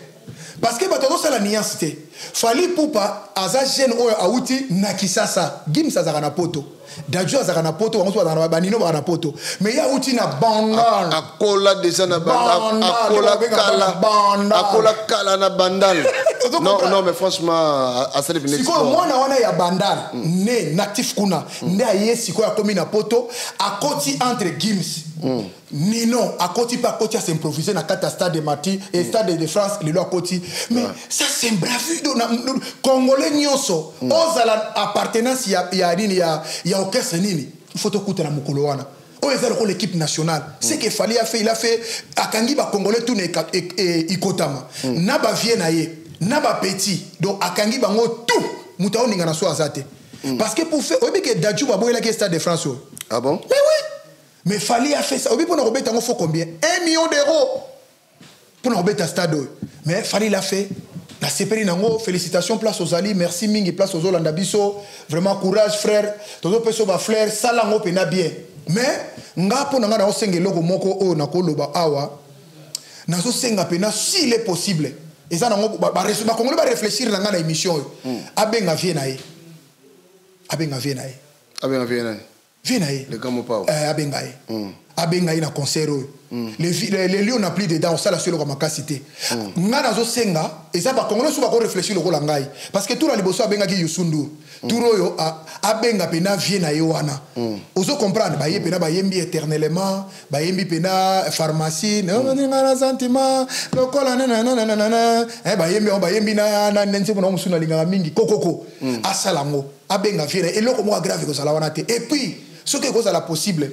parce que bato ça la nuance te fali pupa aza jeune oyo auti na Kisasa Gims azaka na poto Dadjo azaka na poto wango azaka na banino ba na poto mais ya uti na bandal akola déjà na bandal akola kala na bandal non mais franchement asali venu siko mwana wana ya bandal né natif kuna nde aye siko ya komi na poto akoti entre Gims Nino akoti pa koti a s'improviser na kata stade de Martyrs et stade de France le akoti mais ça c'est une bravure congolais nyonso ozala appartenance ya nini ya orchestre nini il faut okuta na mukolo wana o ezala ko l'équipe nationale c'est que fallait il a fait akangi ba congolais tout ikotama na ba vie na ye na ba petit donc akangi bango tout muta oninga na so azate parce que pour faire obi que Dadju ba boyela ke stade de France ah bon mais oui mais fallait a fait ça obi pour na robeta ngo faut combien 1 million d'euros pour na robeta stade mais fallait l'a fait nasepeli nango félicitations place aux ali merci mingi place aux olanda biso vraiment courage frère todo peso ba frère sala ngo pena bien mais ngapo nanga na osenga eloko moko o nakoloba awa nazo senga pena s'il est possible et ça nango ba congolais ba réfléchir nanga na émission abenga vie na ye le gamo pa abenga ye abenga ye na concert les lions na plus dedans ça la seule comme capacité nga nazo senga et ça ba congolais so ba ko réfléchir le kola ngai parce que tout la liboso abenga ki Yusundu tout royo abenga pena vie na ye wana ozo comprendre ba ye pena ba yembi éternellement ba yembi pena pharmacie nga na sentiment le kola na ba yembi na nense bona musuna linga mingi kokoko asalango abenga vie na eloko mo grave ko sala wana te et puis ce que cause la possible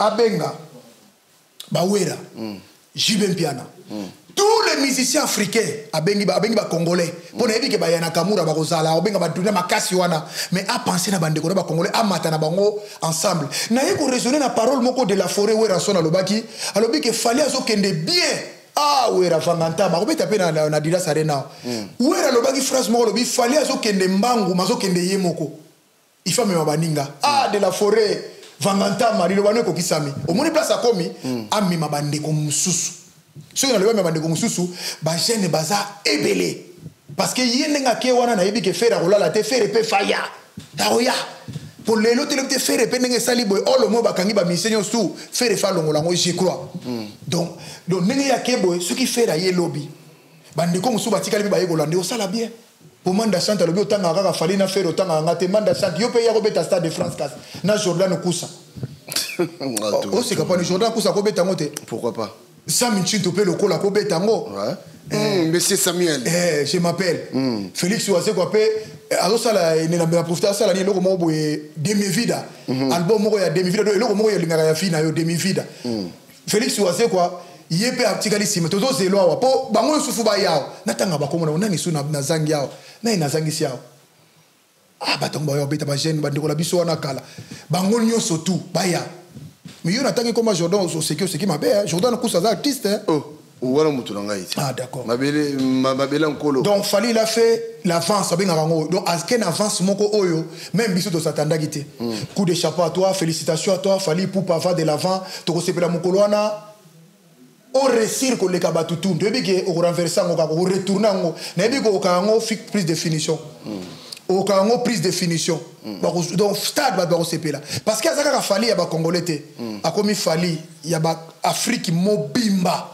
abenga bawera Jibem Piana tous les musiciens africains abengi ba congolais pour na yebike ba yana kamura ba kozala obenga ba duna makasi wana mais a penser na bandeko na ba congolais a matana bango ensemble na yeko raisonner na parole moko de la forêt wera sona lobaki alobi que fallait azokende bien wera vanganta ba obeta pe na dira sarena wera lobaki phrase moko lobi fallait azokende mbangu mazokende ye moko il faut même baninga de la forêt vanganta marilo bano ko kisami omoni place akomi ami mabandeko mususu ceux qui n'ont pas bandeko mususu ba jeune baza ebele parce que yenga ke wana na yebi ke faire rolala te faire pe faya taoya pour les autres te faire pe nenge sali boy olo mo bakangi ba misenyo su faire fa longola ngo je crois donc nenge ya ke boy ceux qui faire ye lobby bandeko mususu batikali ba yegolande o sala bien pour manda chante lobi otanga kaka fali na faire otanga ngate manda chante yo pe ya ko beta stade de France kas na Jordan Kousa c'est capable Jordan Kousa ko beta ngote pourquoi pas Sami Chinto pe loko la ko beta ngo monsieur Samuel je m'appelle Félix Ouase ko pe azo sala ne na profiter sala ni loko mo boye demi vida album moko ya demi vida loko moko ya lingaka ya fina yo demi vida Félix Ouase quoi yepe aptikali sima tozo zelo awa po bango sufu ba yao natanga bakomona nani su na zangi yao na ina zangi si yao batongo ba yo beta ba jeune bandeko la biso wana kala bango nyonso tu ba ya mais yo natangi comme Jordan au seki mabe Jordan Kousa za artiste voilà mutu nanga iti d'accord mabele nkolo donc fallait il a fait l'avance abenga bango donc asken avance moko oyo même biso to satanda gité coup de chapeau à toi félicitations à toi fallait pour pas de l'avant to kosepela mokolo wana on réussir ko le kabatutu debi ke o renverser ngo ka ko retourner ngo na bi ko ka ngo prise de finition o ka ngo prise de finition donc stade ba ko sepela parce que azaka ka fali ya ba congolais te akomi fali ya ba Afrique mobimba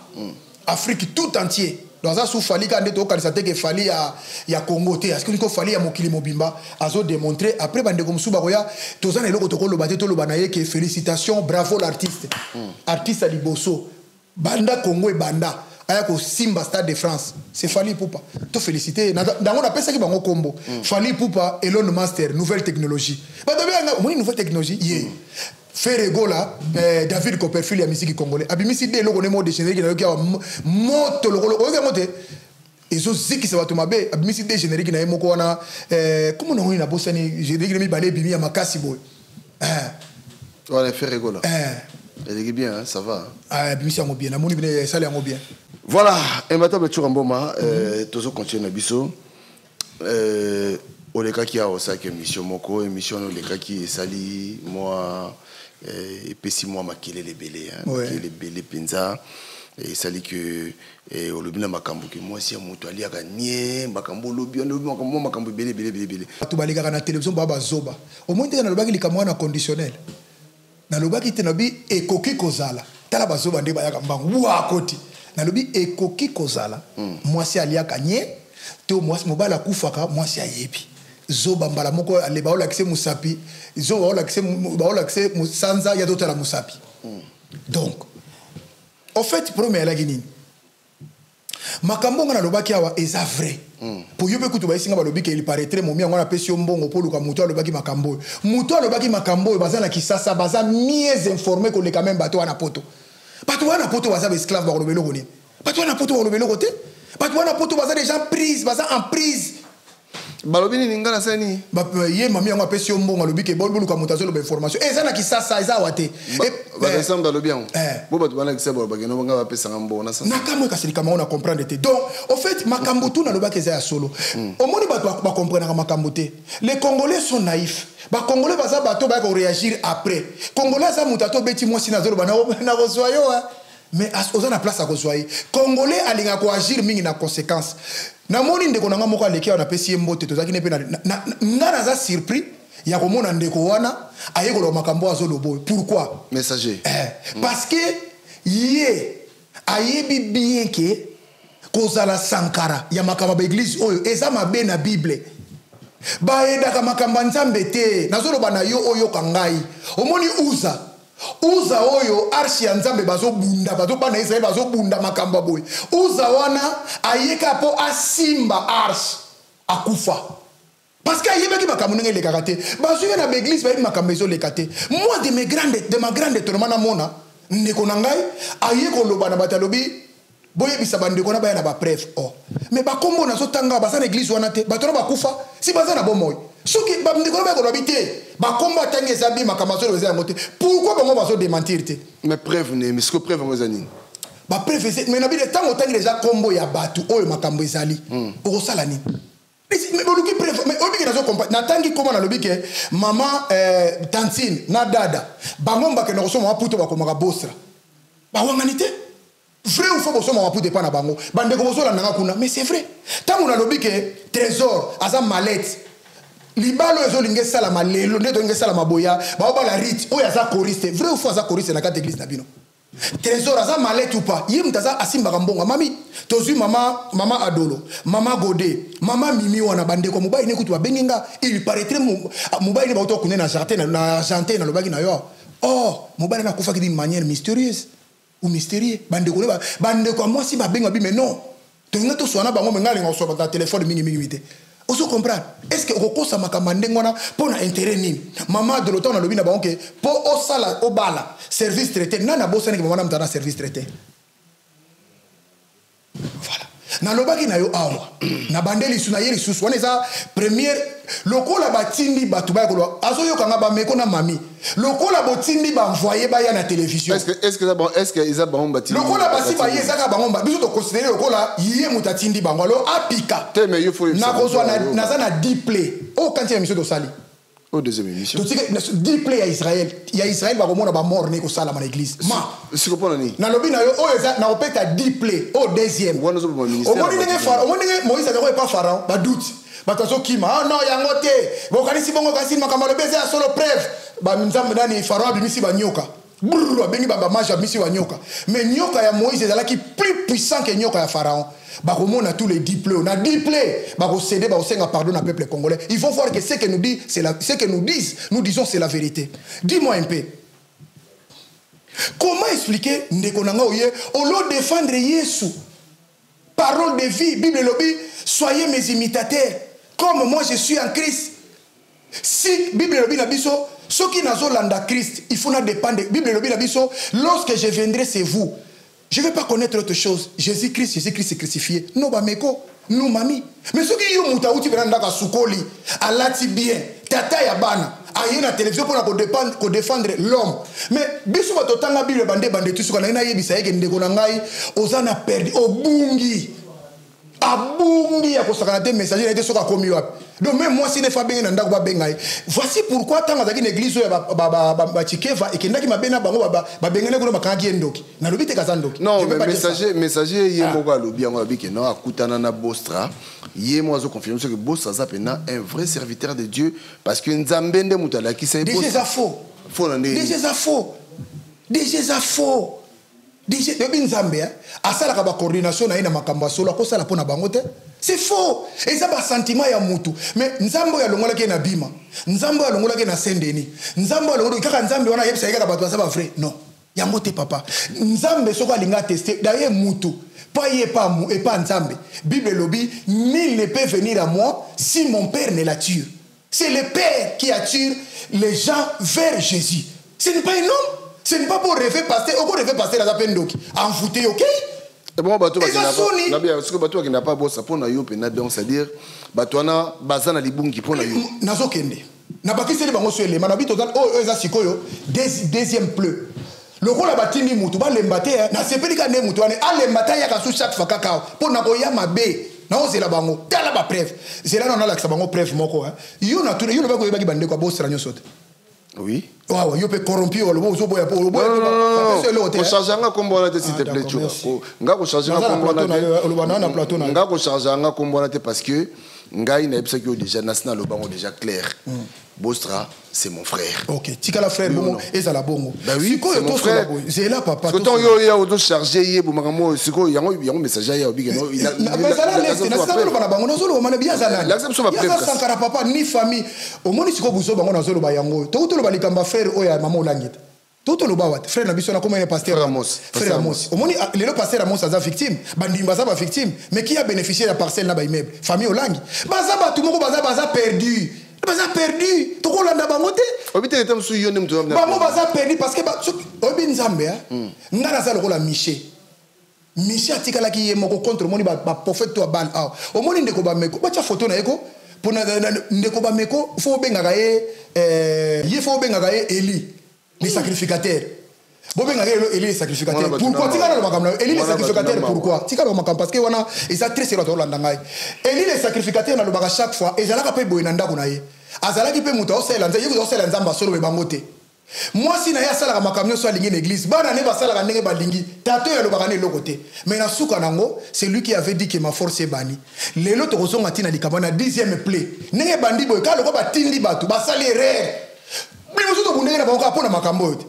Afrique tout entier dans ça sous fali ka ndeto ka lisate ke fali ya Congo te est-ce que ko fali ya mokili mobimba azo démontrer après bande ko musuba ko ya tozana eloko to ko loba te to loba na ye ke félicitations bravo l'artiste artiste à liboso banda Congo et banda aya ko simba stade de France c'est Fally Ipupa to féliciter dango na pesa ki bango kombo Fally Ipupa Elon Master nouvelle technologie ba dobe nga moni nouvelle technologie faire egola David Copperfield ya musique congolais abimisi de loko ne mo de générique na yo moto loko o mote ezo ziki sa bato mabe abimisi de générique na yemoko wana comment on na bosani générique mi balé bimi ya makasi boy voilà faire egola elle est bien, hein, ça va. Bien. Voilà, imbattable Churamboma, toujours continue na biso. Oleka qui a aussi émission moko, émission oleka qui sali moi et pesi moi makele les belé, les belé penza et sali que olobina makambo que moi si moto ali aka nie makambo lobi on makambo belé. Tu balika na télévision baba zoba. Au moins tu na lobaki likamwa na conditionnel. Na lobaki tenabi ekoki kozala tala bazoba nde bayaka mbangu wa koti na lobi ekoki kozala mwasi aliaka nye to mwasi mobala kufaka mwasi ayebi zoba mbala moko ale baola kise musapi zoba baola kise musanza ya dotala musapi donc en fait premier la guinine makambo ngana lobaki awa eza vrai pour yobe kutu ba singa balobi ke il paraîtrait momi ngana pesi mbongo polu ka muto alobaki makambo bazana kisasa baza mieux informé que les quand même bato wana poto baza esclave ba kolobelo koni bato wana poto ba kolobelo kote bato wana poto baza des gens prise baza en prise balobini ningana sani ye mami yango apesi yo mbongo alobi ke boluka moto azoloba information eza na kisasa eza awa te baresam balobi yango bo bato balakisa balobakeno banga bapesanga mbongo na sasa nakamwe ekasilikama ngo na comprendre te donc au fait makambo tu nalobaki eza ya solo omoni bato bakomprenaka makambo te les congolais sont naïfs bacongolais baza bato bayaka koréagir après congolais aza moto atobeti mwasi nazoloba na kozwa yo mais oza na place ya kozwa ye congolais alingaka koagir mingi na conséquence namoni ndeko nanga moko aleki awa napesi ye mbote tozalaki ne mpe nga naza surpris ya komona ndeko wana aye koloba makambo azoloba oyo pourquoi messager parce que ye ayebi bien ke kozala sankara ya makambo ya baeglise oyo eza mabe na bible bayedaka makambo ya nzambe te nazoloba na yo oyoka ngai omoni uza oyo arshi ya nzambe bazobunda bazobana Israel bazobunda makambo boye uza wana ayeka po asimba arshi akufa parce que ayebaki makambo ndenge elekaka te bazwi na baeglise bayebi makambo ezoleka te moi de ma grande étonnement namona ndeko na ngai aye koloba na bato alobi boyebisa bandeko na baya na bapreuve mais bakombo nazotanga baza na église wana te bato na bakufa si baza na bomoi soki bandeko na baya kolobi te bakombo atangi eza bi makambo azolo eza yango te pourquoi bango bazodementir te mais preuve ne mais siko preuve yango eza nini bapreuve mais na bide ntango otangi deja kombo ya bato oyo makambo ezali okosala nini oluki preuve mais obiki nazokompa natangi kombo nalobi ke mama tantine na dada bango bakenda kosoma maputo bakomaka bosra bawangani te vrai ou faux bosoma maputo epa na bango bandeko bozolandanga kuna mais c'est vrai ntango nalobi ke trésor aza malete libalo ezolinga esalama lelo nde tolinga esalama boya baobala rite oyo aza choriste vrai ou faux aza choriste na kati église na bino trésor aza malete ou pas ye moto aza asimbaka mbongo mami tozwi mama adolo mama gode mama mimi wana bandeko mobali ne kutu babengi nga il paraîtrait mobali ne bauta okune na argentin nalobaki na yo mobali nakufaki d'une manière mystérieuse ou mystérieux bandeko ya mwasi babenga bi mais non tolinga toswana bango me nga alinga koswa na telefone mingi te ozo comprendre est-ce que okokosa makambo ndenge wana mpo na intérêt nini mama de l'automne alobi na bango ke mpo osala obala service traité nana bosanaki mama na moto ana service traité voilà nalobaki na yo awa na bande lisu na ye lisusu wana eza première lokola batindi bato baya koloba azoyokanga bameko na mami lokola botindi baenvoye baya na télévision est-ce que eza bango batindi lokola basi baye ezaka bango biso toconsidere lokola ye moto atindi bango alo apika nakozwa naza na diplay oyo kanti ya émission tosali au deuxième émission diplay ya Israël bakomona bamort ne kosalama na église nalobi na yo oyo eza na opeta diplay au deuxième omoni ndenge moïse azako epa pharaon baduti bato azokima non yango te bokanisi bongo kasi makambo alobi eza ya solo preuve banzambe nani pharaon abimisi banyoka abengi bamage abimisi banyoka mais nyoka ya moïse ezalaki plus puissant que nyoka ya pharaon bakomona tous les diplômes na diplôme bakosede bakosenga pardon na peuple congolais il faut voir que ce que nous dit nous disons c'est la vérité. Dis-moi un peu comment expliquer ndeko nanga oye olo défendre Yesu parole de vie Bible lobi soyez mes imitateurs comme moi je suis en Christ. Si Bible lobi na biso soki nazolanda Christ il faut na dépendre Bible lobi na biso lorsque je viendrai c'est vous. Je ne vais pas connaître autre chose. Jésus-Christ est crucifié. Non, bameko, nous mami. Mais ce qui est moutaouti benanda soukoli, alati bien, tata ya bana, aye na télévision pour défendre l'homme. Mais biso batotanga Bible bande tout ce qu'on a na yebisa yeke ndeko na ngai, ozana perdu obungi. Abungi ya kosakana te messager na été soka komi wapi. Donc même moi si ne fa benga ndako ba benga. Voici pourquoi tant azaki une église ya ba chikeva et kendaki mabena bango ba bengene ko makaki endoki. Na lobi te kazandoki. Non mais messager ye moko alobi yango abi ke non akutana na Bostra. Ye mo azo confirmer que Bostra za pena un vrai serviteur de Dieu parce que nzambe nde mutala ki sai Bostra. Déjà faux. Déjà faux. DJ debi nzambe asalaka ba coordination na ina makambo solo akosala pona bango te c'est faux eza ba sentiment ya mutu mais nzambe ya longola ke na bima nzambe ya longola ke na Saint-Denis nzambe ya longola kaka nzambe wana yebisa kaka bato ba vrai non yango te papa nzambe soko alinga tester d'ailleurs mutu pas y pas nzambe Bible lobi nul ne peut venir à moi si mon père ne l'attire c'est le père qui attire les gens vers Jésus ce n'est pas un homme. Ce n'est pas pour rêver passer, au rêver passer la pendoki. Envoûté, ok? bon, bateau qui n'a pas bossa pour na yo pena donc c'est-à-dire bateau na bazana libungi pour na yo. Nazo kende. Na bakiseli bango so elema na bito total o eza sikoyo deuxième pleu. Le rôle batini mutu ba lembate na sepeli ka ne mutu ane alembata ya kasu chaque fois kakao pour na koya mabe. Na ozela bango tala ba preuve. Zela na la ka bango preuve moko hein. Yo na tuna yo na ba ko yeba ki bande ko boss ranyo sote. Oui. Waouh, yo peut corrompu le bo zo boya pour le boya. Ko charger nga kombo na te s'il te plaît tu. Nga ko charger nga kombo na te. Le banana plateau na. Nga ko charger nga kombo na te parce que nga ina ebisa ki déjà national le bango déjà clair. Bostra, c'est mon frère. Ok, tika la frère, bon, et ça la bongo. Bah oui, c'est mon frère. C'est là, papa. Quand on y a auto chargé, il y a un message. Il y a un papa ni famille. Au moins, si vous avez un zolo bayango, tout le balikamba frère, oya maman langit. Tout le bawat, frère Nabiso na comment pasteur Ramos. Frère Ramos. Au moins, le pasteur Ramos a victime. Bandi baza ba victime. Mais qui a bénéficié de la parcelle na ba immeuble? Famille Olangi. Baza ba tout le monde baza perdu. Baza perdu. Tout le monde a bangoté. Obité était monsieur yonem tu vas. Bamo baza perdu parce que obi nzambe hein. Ngana za lokola Miché. Miché atikala ki yemoko contre moni ba prophète to ban ah. Au moins ndeko ba meko. Ba tia photo na eko. Pour ndeko ba meko fo benga ga ye fo benga ga Eli. Les sacrificateurs. Élie les sacrificateurs. Pourquoi Élie les sacrificateurs, pourquoi parce que wana eza très sérieux Rolanda ngai. Élie les sacrificateurs na lobaka chaque fois ezala ka pe boyenda kuna ye. Azala ki pe muto osela nza yeko osela nzamba solo be bangote. Moi si na ya sala ka makamyo so alingi l'église, bana ne basala ka ndenge balingi, tato ya lobaka ne lokote. Mais na suka nango, c'est lui qui avait dit que ma force est bannie. Lelo to kozonga tina likabana 10e play. Nenge bandi boy ka loko batindi batu, basali erreur. Bimusu to bundenge na bango pona makambo yote.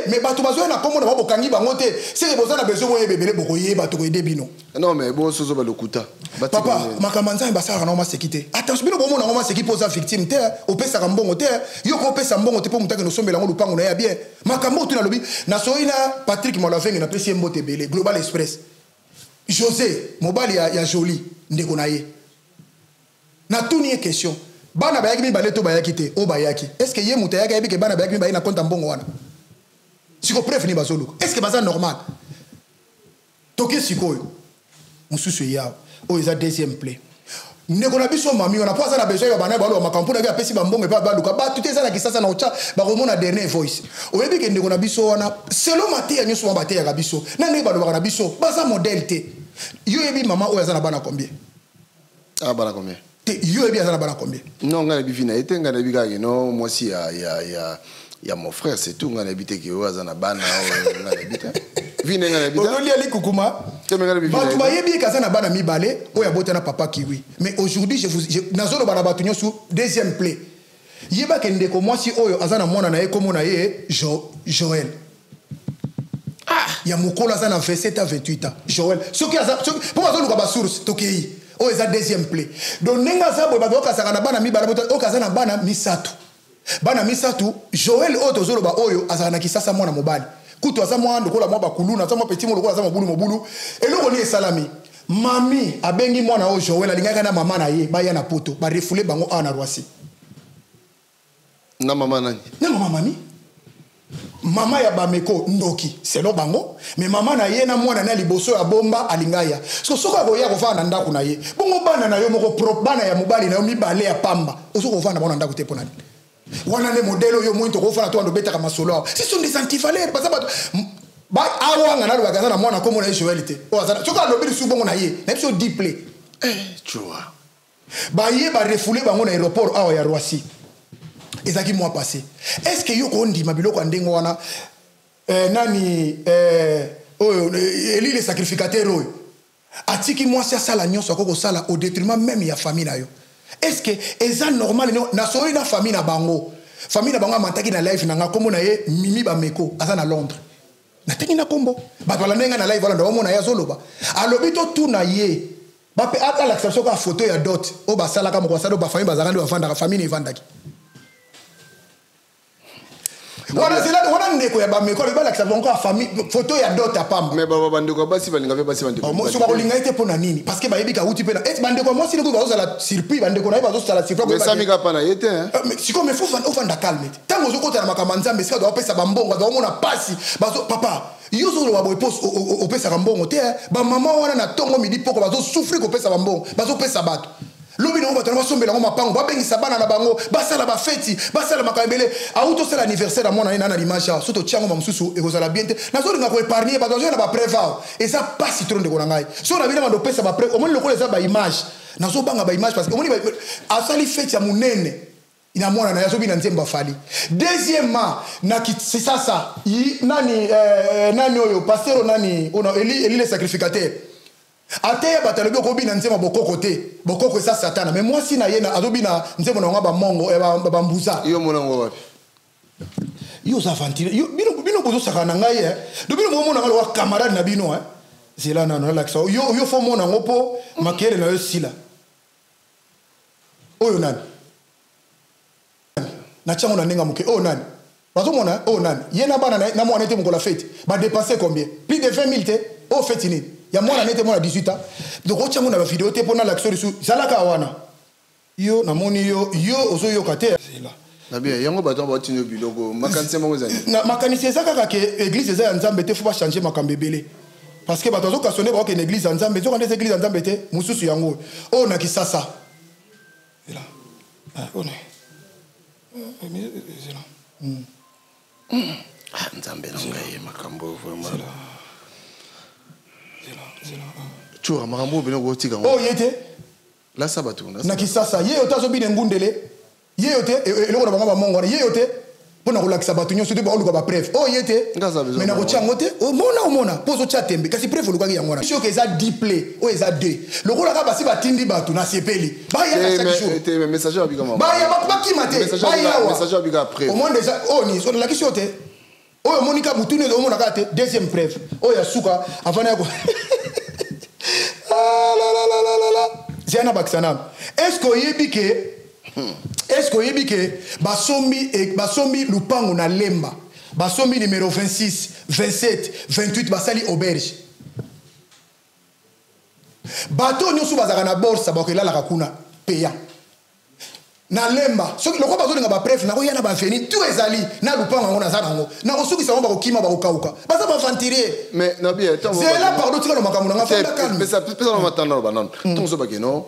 Mais bato bazo na komo na bokangi bango te c'est besoin na besoin boye bebele bokoye bato ko ede bino. Non mais bon sozo ba lokuta. Papa makamanza mbasa na ma sécurité. Attention bino bomo na ma sécurité posa victime te opesa mbongo te yo ko opesa mbongo te po mutaki no sombela ngo lupango na ya bien. Makambo tu na lobi na soina Patrick Molavengi na pesi mbote belé Global Express. José mobali ya joli ndeko na ye. Na tuni question. Bana bayaki mi baleto bayaki te o bayaki est-ce que ye muta yaka yebi ke bana bayaki mi bayina compte mbongo wana siko preuve ni bazoluka est-ce que baza normal toke sikoyo mususu ya o eza deuxième play ndeko na biso mami on a pas ça na besoin ya bana balo makampu na pesi ba mbongo pa baluka ba tout ça na kisasa na ocha ba komona dernier voice o yebi ke ndeko na biso wana selon maté nyo so maté ya biso na ne balo na biso baza modèle te yo yebi mama o yaza na bana combien ah bana combien yo ebi azana bana combien? Non, ngana bivina ete ngana biga non moi si ya mon frère c'est tout ngana bité que azana bana ngana bité. Vine ngana bité. Odoli ali kukuma. Batu bayebi kazana bana mibale oya botana papa kiwi. Mais aujourd'hui je nazolo bana batu nyosu deuxième play. Yeba kende ko moi si oyo azana mwana na ye komo na ye Joël. Ah, ya mukola azana 27 à 28 ans. Joël. Soki azana pour azolo ka ba source tokei. Oh, c'est deuxième play. Donc, nenga sabo bato okasaka bana mi bana okazana bana misatu. Bana misatu, Joël oto zolo ba oyo azana kisasa mwana mobali. Kuto asa mwana ndokola mwa bakuluna, asa mwa petit mo lokola asa mobulu. Eloko ni esalami. Mami abengi mwana o Joël alingaka na mama na ye, ba ya na poto, ba refoulé bango ana Roissy. Na mama nani? Na mama mami. Mama ya bameko ndoki selo bango mais mama na ye na mwana na liboso ya bomba alingaya soka ko ya ko fana ndako na ye bongo bana na yo moko pro bana ya mobali na yo mibale ya pamba osoko ko fana bana ndako te pona wana ne modelo yo mwinto ko fana to ando beta kama solo ce sont des antivaleurs parce que ba awanga na lwa kana mwana komo na Joël te o azana soka lo bi su bongo na ye na biso diplé tu vois ba ye ba refoulé bango na aéroport awa ya Roissy. Ezaki mois passé. Est-ce que yo ko ndima biloko ndengo wana nani Élie les sacrificateurs oyo atiki moi ça sala nyonso ko sala au détriment même ya famille na yo. Est-ce que eza normal na soyi na famille na bango amantaki na live na nga kombo na ye Mimi Bameko aza na Londres. Na tengi na kombo bato la nenga na live wala ndo mona ya zoloba. Alobi to tu na ye ba pe ata l'acception ka photo ya dot o ba sala ka mo kwa sala ba famille bazanga ndo bafanda ka famille ni vandaki. Voilà, c'est là, on a un écho, il y a un écho, il y a encore famille, photo, il y a d'autres à Pam. Mais Bandeko, si Bandeko, si Bandeko. Si Bandeko était pour Nanini, parce que Bandeko a outil pena. Et Bandeko, moi, si le gouvernement a la surprise, Bandeko n'a pas la surprise. Mais ça, Mika Pana, il était. Mais si comme il faut faire la calme. Tant que vous avez Makamanza, mais ça doit passer à Bambon, on a passé. Papa, yo zo wa boypos au pesa Bambon, ba maman, on a tongo midi pour qu'on souffrir au pesa Bambon, bazo pesa bato. Lobi na batana basombela ngo mapango babengisa bana na bango basala ba feti basala makambele auto c'est l'anniversaire à mon année na l'image surtout tiango mamsusu et kozala bien nazo linga ko épargner ba dozo na ba préva et ça pas citron de konangai so na bina ndo pesa ba pré au moins le ko les ba image nazo banga ba image parce que omoni asali feti ya munene ina mona na yazo bina nzemba fali deuxièmement na c'est ça nani oyo pasteur nani on eli les sacrificateurs Ate batalobi okobina nzema bokoko te bokoko esa satana mais moi si na yena azobina nzema na ba mongo ba mbuza yo monango wapi yo za ventile yo bino bozo sakana ngai do bino mo mona ngalo camarade na bino c'est là na la ça yo fo mona ngopo makele na yo sila oyo nani na chango na ninga muke o nani bazo mona o nani yena bana na mo anete mukola fête ba dépenser combien plus de 20 000 te o fête ni ya mwana nete mwana 18 ans donc ocha mona ba vidéo te pona l'action sur zalaka wana yo na moni yo ozo yo kate c'est là na bien yango bato ba tinyo biloko makanise mongo zani na makanise za kaka ke église za nzambe te faut pas changer makambebele parce que bato zo kasone ba ke église za nzambe zo kande église za nzambe te mususu yango o na kisasa c'est là on est c'est là nzambe na ngai makambo vraiment tu as marambo bino ko tika oh yete la sabatu na kisasa ye otazo bine ngundele ye yote eloko na banga mongo ye yote pona ko lakisa batu nyoso te ba oluka ba preuve oh yete mais na ko chango te o mona pozo cha tembe kasi preuve oluka ya ngona sio ke za diplé o eza deux lokola ka basi batindi batu na sepeli ba ya ka chaque jour te messager abika mama ba ya ba ki mate ba ya messager abika preuve au moins déjà oh ni so la question te oyo monika mutune o mona ka te deuxième preuve o ya suka avana ko Ziana Baksanam. Est-ce que yebi ke basombi lupango na lemba basombi numéro 26 27 28 basali auberge bato nyoso bazaka na borsa bakelala kuna payant na lemba soki lokwa bazolinga ba preuve na ko yana ba veni tout ezali na lupango ngo na za nango na ko soki sango ba kokima ba kokauka baza ba ventilier mais na bien tant c'est là pardon tika no makamuna nga fanda calme mais ça peut pas m'attendre ba non ton so ba que non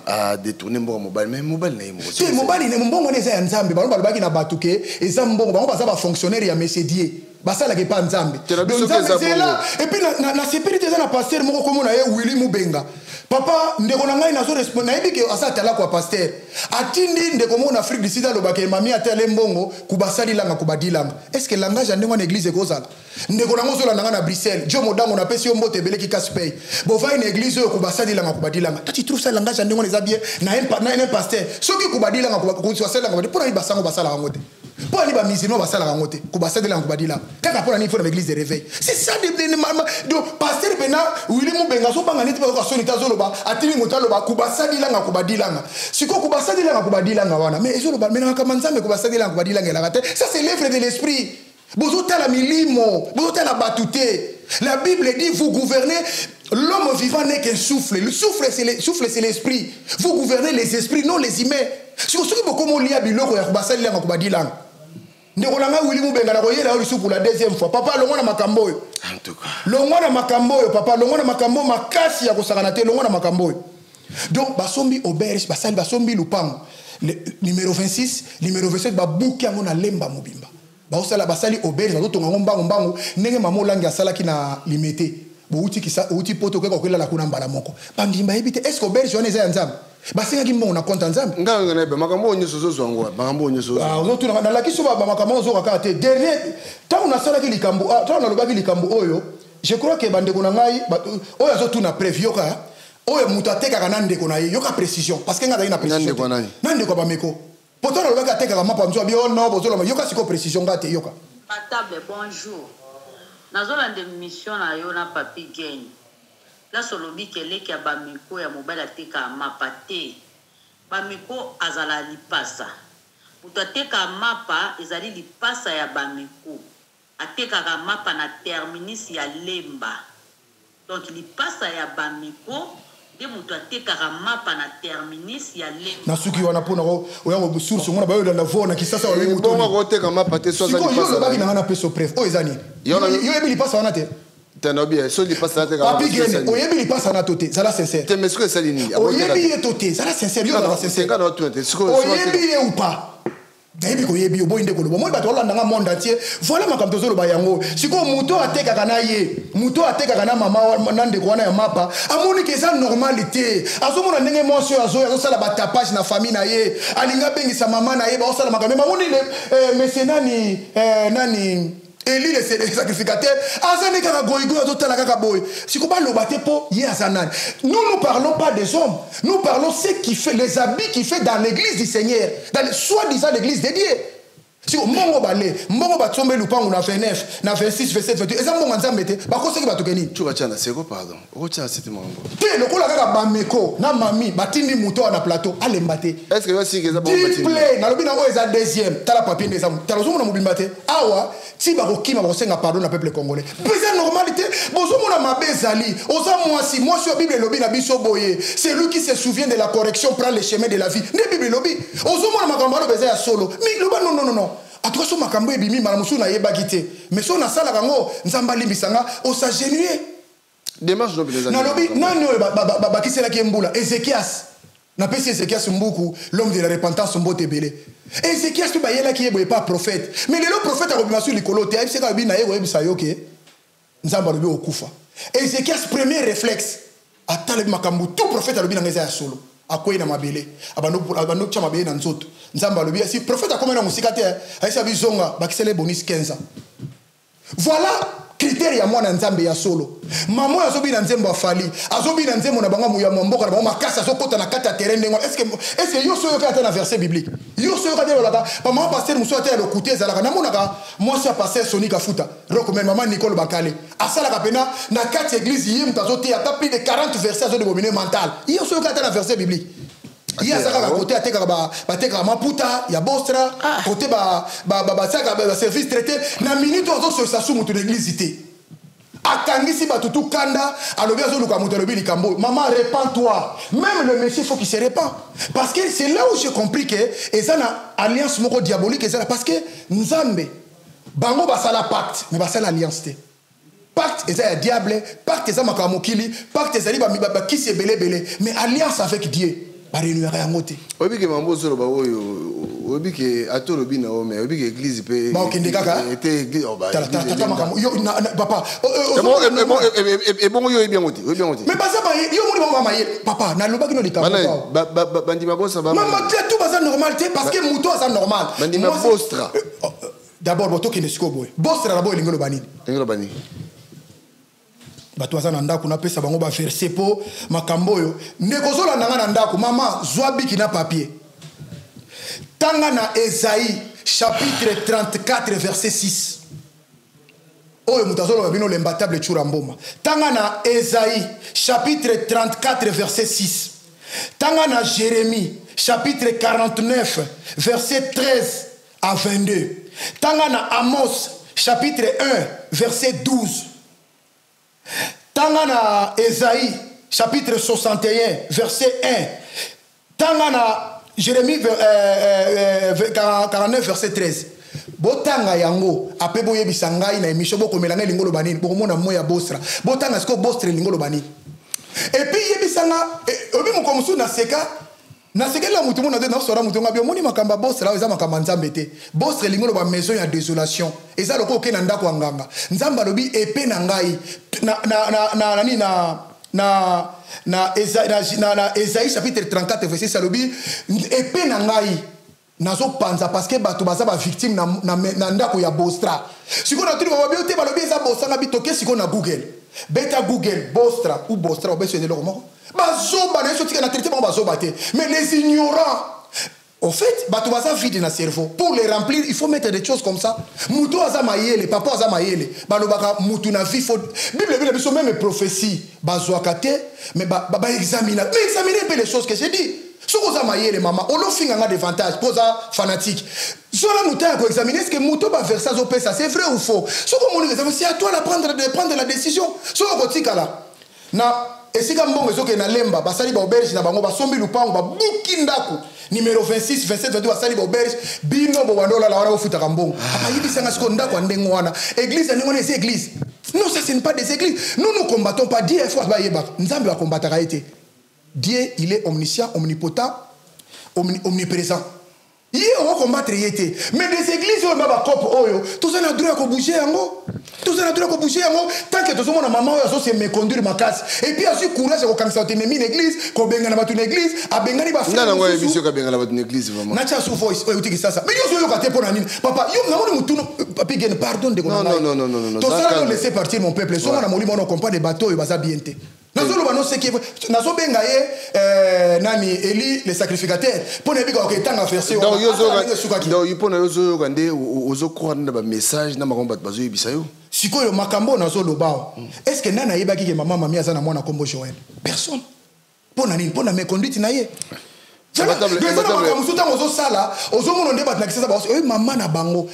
à détourner mbongo mobile mais mobile na yimo c'est mobile ne mbongo ne za ya nzambe ba ba baki na batuke eza mbongo ba baza ba fonctionnaire ya Mercedes basala ke pa nzambe c'est là et puis na sécurité za na pasteur moko komona ye Willy Mubenga papa ndeko na ngai nazo respond na yebi ke asata la kwa pasteur atindi ndeko mo na Afrique du Sud alobaka mami atele mbongo kubasali langa kubadilanga est-ce que langage ndeko na église kozala ndeko na ngozo la na Bruxelles jo modango na pesi mbote beleki casse-paye bo va une église kubasali langa kubadilanga tu trouves ça langage ndeko na bien na un pasteur soki kubadilanga kubasali langa pour na basango basala ngote pour aller ba musulman basala ngote kubasali langa kubadilanga kaka pour na faut dans l'église de réveil c'est ça de pasteur bena Willy Mubenga so banga neti ba ko sonita zoloba atili mutaloba kubasali langa kubadilanga siko kubasali langa kubadilanga wana mais ezoloba mena kamanzambe kubasali langa kubadilanga la kate ça c'est l'œuvre de l'esprit bozota la milimo bozota la batute la Bible dit vous gouvernez l'homme vivant n'est qu'un souffle le souffle c'est l'esprit vous gouvernez les esprits non les humains siko soki bokomo lia biloko ya kubasali langa kubadilanga ndeko nanga Willy Mubenga na koyela olusu pour la deuxième fois papa longo na makambo yo en tout cas longo na makambo yo papa longo na makambo makasi ya kosakana te longo na makambo yo donc basombi auberge basali basombi lupango numéro 26 numéro 27 babuki yango na lemba mobimba baosala basali auberge bazotonga ngo mbango ndenge mama olangi asalaki na limité bouti kisa outi poto keko kolela la kuna mbala moko bambimba ebite est-ce que auberge wana eza ya nzambe basengaki mbongo na compte nzambe nganga na be makambo nyoso zo zwango makambo nyoso ozotu na la kiso ba makambo zo kaka te dernier tant na sala ki likambo tant na lobaki likambo oyo je crois que bandeko na ngai oyo azotu na preuve yoka oyo muta teka na ndeko na yoka précision parce que ngada ina précision ndeko ba meko pourtant na lobaki ateka mapa mzo bio no bozolo yoka siko précision ngate yoka table bonjour nazolanda mission na yo na papi gain la solobi keleki ya bamiko ya mobile ateka mapa te bamiko azala lipasa moto ateka mapa ezali lipasa ya bameko atekaka mapa na terminus ya lemba donc lipasa ya bameko de moto atekaka mapa na terminus ya lemba na suki wana pona oyango source ngona bayo na vona kisasa wale moto bongo koteka mapa te so za lipasa yo baki na peso preuve o ezani yo ebi lipasa wana te Tanobie, so lipasa na te Papi Gene, oyebi lipasa na tote, zala sincère. Te mesko esali nini? Oyebi ye tote, zala sincère, yo zala sincère. Oyebi ye ou pas? Oyebi ko yebi obo inde kolobo. Moi bato olanda nga monde entier. Voilà makamto zo lo bayango. Siko muto ateka kana ye, muto ateka kana mama nande ko wana ya mapa. Amoni ke ça normalité. Azomona ndenge monsieur azo sala ba tapage na famille na ye. Alinga bengisa mama na ye ba osala makambo. Mamoni le monsieur nani Eli le sacrificateur, azane kaka goigo azotala kaka boy. Si ko ba lobate po ye azanan. Nous parlons pas des hommes. Nous parlons ce qui fait les habits qui fait dans l'église du Seigneur, dans soi-disant l'église dédiée. Si mbongo balé, mbongo batombe lupangu na 29, na 26, 27, 28. Eza mbongo nzambe te, bakose ki batokeni. Tu bachana seko pardon. Ocha c'était mbongo. Te lokola kaka bameko na mami batindi muto na plateau alembate. Est-ce que voici que ça bon batindi? Triplé, na lobi na o eza deuxième, tala papier ndeza. Tala zomo na mobimbate. Awa, ti bakokima bakosenga pardon na peuple congolais. Pesa normalité, bozomo na mabezali, oza mwasi sur Bible lobi na biso boye. C'est lui qui se souvient de la correction prend le chemin de la vie. Ne Bible lobi. Ozomo na makambo beza ya solo. Mais loba non. Atwa so makambo ebimi mala musu na yeba kite mais so na sala kango nzamba limbisanga o sa genuer démarche no beleza na lobi nani ba kisela ki mbula Ezekias na pesi Ezekias mbuku l'homme de la repentance mbote belé Ezekias tu ba yela ki yebo pas prophète mais le prophète a rebimasu likolo te ayebisa ka bi na yebo yebisa yoke nzamba lobi okufa Ezekias premier réflexe atale makambo tout prophète a lobi na ngeza ya solo akoyi na mabele abano tcha mabele na nzoto nzamba lobi si prophète a komena musika te aisa bizonga bakisele bonus 15 ans voilà critère ya mwana nzambe ya solo mamo azobi na nzembo afali azobi na nzembo na banga muya mboka na banga makasa azokota na kata terrain ndengo est-ce que yo soyo ka na verset biblique yo soyo ka de laka mama pasteur muso ate le côté zalaka na monaka moi ça pasteur Sonic Afuta recommande maman Nicole Bakale asala ka pena na kati église yim tazote ata plus de 40 versets azo de dominer mental yo soyo ka na verset biblique il y a ça côté ateka ba teka maputa ya bostra côté ba service traité na minute ozo so sasu mutu l'église ité akangisi ba tutu kanda alobi azo luka mutu alobi likambo maman répands-toi même le monsieur faut qu'il se répand parce que c'est là où j'ai compris que ezana alliance moko diabolique ezana parce que nzambe bango ba sala pacte mais ba sala alliance té pacte ezaya diable pacte ezama kamokili pacte ezali ba kisi belé mais alliance avec Dieu barenouera yango te oyebi ke mambo zolo ba oyo oyebi ke atolobi na ome oyebi ke église pe ba okende kaka était église tata makamo yo papa et bon yo bien oti mais basa ba yo moni ba mama ye papa na lobaki no likambo bandi mabosa ba mama tout basa normal te parce que muto ça normal bandi mabostra d'abord boto kende siko boy bostra la boy lingolo bani bato aza na ndako na pesa bango ba verser po makambo yo nekozola nanga na ndako mama zwa biki na papier tanga na Esaïe chapitre 34 verset 6 oyo mutazola bino l'imbattable chura mboma tanga na Esaïe chapitre 34 verset 6 tanga na Jérémie chapitre 49 verset 13 à 22 tanga na Amos chapitre 1 verset 12 Tangana Esaïe chapitre 61 verset 1 Tangana Jérémie 49 verset 13 Botanga yango ape boye bisangai na emission boko melanga lingolo banini boko mona moya bostra botanga sko bostre lingolo banini et puis yebisanga obi mokomusu na seka la mutu mona de na sora mutu ngabio moni makamba bostra eza makamba nzambe te bostre lingolo ba maison ya désolation eza loko ke na ndako nganga nzamba lobi epe na ngai na Esaïe chapitre 34 verset salobi epe na ngai nazo panza parce que bato baza ba victime na ndako ya bostra siko na tuli ba biote balobi eza bostra na bitoke siko na Google beta Google bostra ou bostra obeso de lokoma bazoba na sotika na traité ba bazoba te mais les ignorants au fait bato baza vide na cerveau pour les remplir il faut mettre des choses comme ça muto aza mayele papa aza mayele balobaka mutu na vie faut bible biso même prophétie bazwaka te mais ba examiner un peu les choses que j'ai dit Ce que vous avez maman, on a fait un avantage pour ça fanatique. Zola nous t'a examiné est-ce que Mouto va faire ça ça c'est vrai ou faux. Ce que mon c'est à toi de prendre la décision. Ce que tu là. Na et si comme bon que na lemba basali ba auberge na bango ba sombi lupango ba bukindako numéro 26 27 22 basali ba auberge bino bo wandola la wana ofuta kambongo. Apa yibi sanga siko ndako ndengo wana. Église ni wana c'est église. Non, ça ce n'est pas des églises. Nous ne combattons pas Dieu fois ba yeba. Nzambe va combattre été. Dieu, il est omniscient, omnipotent, omniprésent. Il va combattre yété. Mais des églises, on va tout ça n'a droit à bouger en haut. Tout ça n'a droit à bouger en haut. Tant que tout le monde a maman, c'est me conduire ma casse. Et puis, ensuite, courage, quand ça a été mis une église, qu'on benga na une église, à benga ni ba faire. Non, ouais, monsieur, qu'on benga na une église, vraiment. Nacha sous voice, ouais, tu dis ça. Mais yo, yo, quand pour nani, papa, yo, na mon moutou, papi, pardon de quoi. Non. Tout ça, on laisser partir mon peuple. Souvent, on a mouli, on comprend des bateaux, il va s'habiller. Nazo lo ce qui nazo benga ye nani Eli les sacrificateurs pour ne bika oketanga verset donc yo pona yozo gande ozo croire na ba message na makomba bazo yebisa yo sikoyo makambo nazo lobao est-ce que nana yebaki ke maman mami azana mwana kombo Joël personne pona nini pona me conduite na ye maman na bango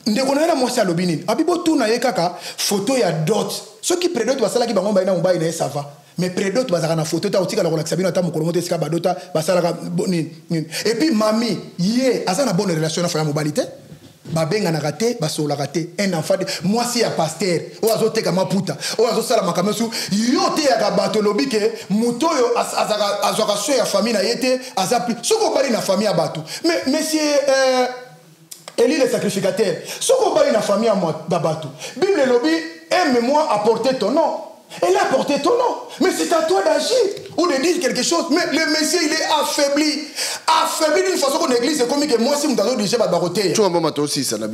ndeko na mwasi alobi nini abibo tuna ye kaka photo ya dot ceux qui prédote basala ki bango baina mobile na ça va mais prédote basaka na photo ta otika la kolakisa bino ta mokolo moto sika badota basala nini et puis mami ye azana bonne relation na fa mobilité babenga na raté basola raté un enfant mwasi ya pasteur o azoteka maputa o azosala makamesu yo te ya bato lobi ke mutoyo azaka so ya famille na yete azapi soko bali na famille ya bato mais monsieur Eli le sacrificateur soko bali na famille ya bato Bible lobi aime-moi apporter ton nom. Elle a porté ton nom. Mais c'est à toi d'agir ou de dire quelque chose. Mais le monsieur, il est affaibli. Affaibli d'une façon qu'on église. C'est comme que moi, si je me dis que baroté. Tu vois, moi, aussi, ça n'a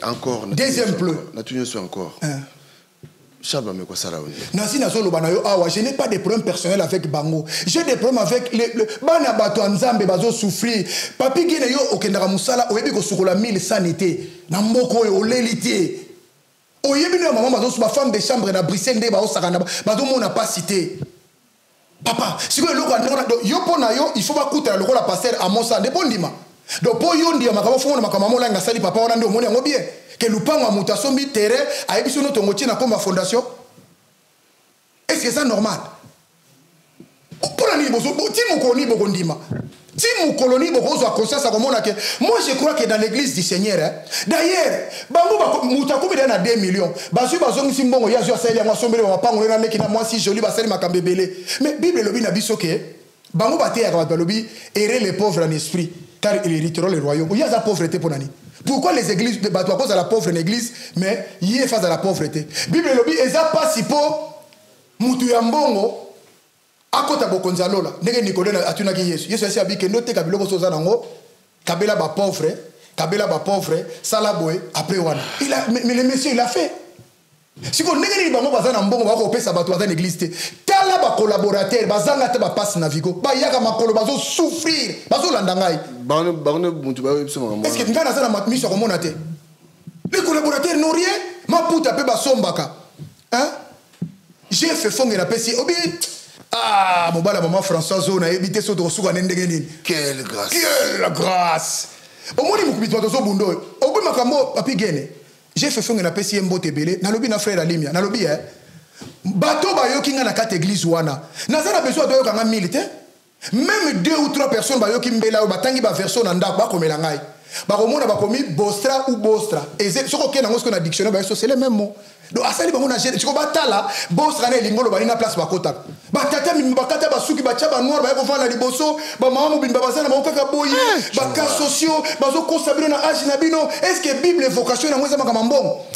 encore. Deuxième pleu. Encore. Je n'ai pas de problème personnel avec Bango. J'ai des problèmes avec le Bana Bato Nzambe Bazo souffrir. Papi Guinéo, au Kendara Moussala, au Ebiko Soukola 1000 sanité. Namboko, au l'élité. Au Yébino, maman, ma femme de chambre na Bruxelles, on n'a pas cité. Papa, si vous il faut pas coûter le rôle à passer à mon sang. Donc, pour yon dire, ma maman, la sali papa, on a dit, bien. Que l'upang a mutation bi terrain, a ébition notre moitié na comme fondation. Est-ce que c'est normal? Pour la niveau, Tim Koni Bogondima. Tim Koloni Bogozo a conscience à comment que moi je crois que dans l'église du Seigneur, d'ailleurs, Bango Moutakoumi donne à 2 millions. Basu Bazong Simbongo, Yazio Sali, moi sombre, on va pas mourir avec moi si joli, Basali Makambébélé. Mais Bible Lobi n'a biso que Bango Baté à Rabalobi, errer les pauvres en esprit, car ils hériteront le royaume. Il y a la pauvreté pour Nani. Pourquoi les églises de bateau à cause de la pauvre église, mais il est face à la pauvreté. Bible Lobi, ils n'ont pas si peu, Moutuyambongo. Akota bokonzalo la ndenge Nicolas atunaki Yesu Yesu asi abike note kabilo ko soza nango kabela ba pauvre sala boy après wana mais le monsieur il a fait si ko ndenge ni bango bazana mbongo ba ko pesa bato bazana église te tala ba collaborateur bazanga te ba passe navigo ba yaka makolo bazo souffrir bazo landangai bango muntu ba biso makambo est-ce que ngana sana matmiso ko monate les collaborateurs n'ont rien ma puta pe ba sombaka hein j'ai fait fongera pesi obi. Ah, mon bala maman Françoise, on a évité ce dossier. Quelle grâce! Quelle grâce! Au moins, il m'a dit bundo. Au bout de ma papi gene. J'ai fait faire un appel mbote belé. Na lobi na frère Alimia. Na lobi bateau bayo kinga na carte église wana. Na zana besoin de kanga militaire. Même 2 ou 3 personnes bayo kimbela ou batangi ba version na ndako ba komela ngai. Ba komona ba komi bostra ou bostra. Et ce qu'on a dans dictionnaire ba c'est les mêmes mots. Donc asali bango na gene. Tu ko batala bostra na lingolo ba ina place ba kota. Batata mi bakata basuki bacha ba noir ba ko vana liboso ba mama mo bimba basana ba kaka boyi ba cas sociaux bazo konsabino na âge na bino. Est-ce que Bible vocation na mweza makamambongo?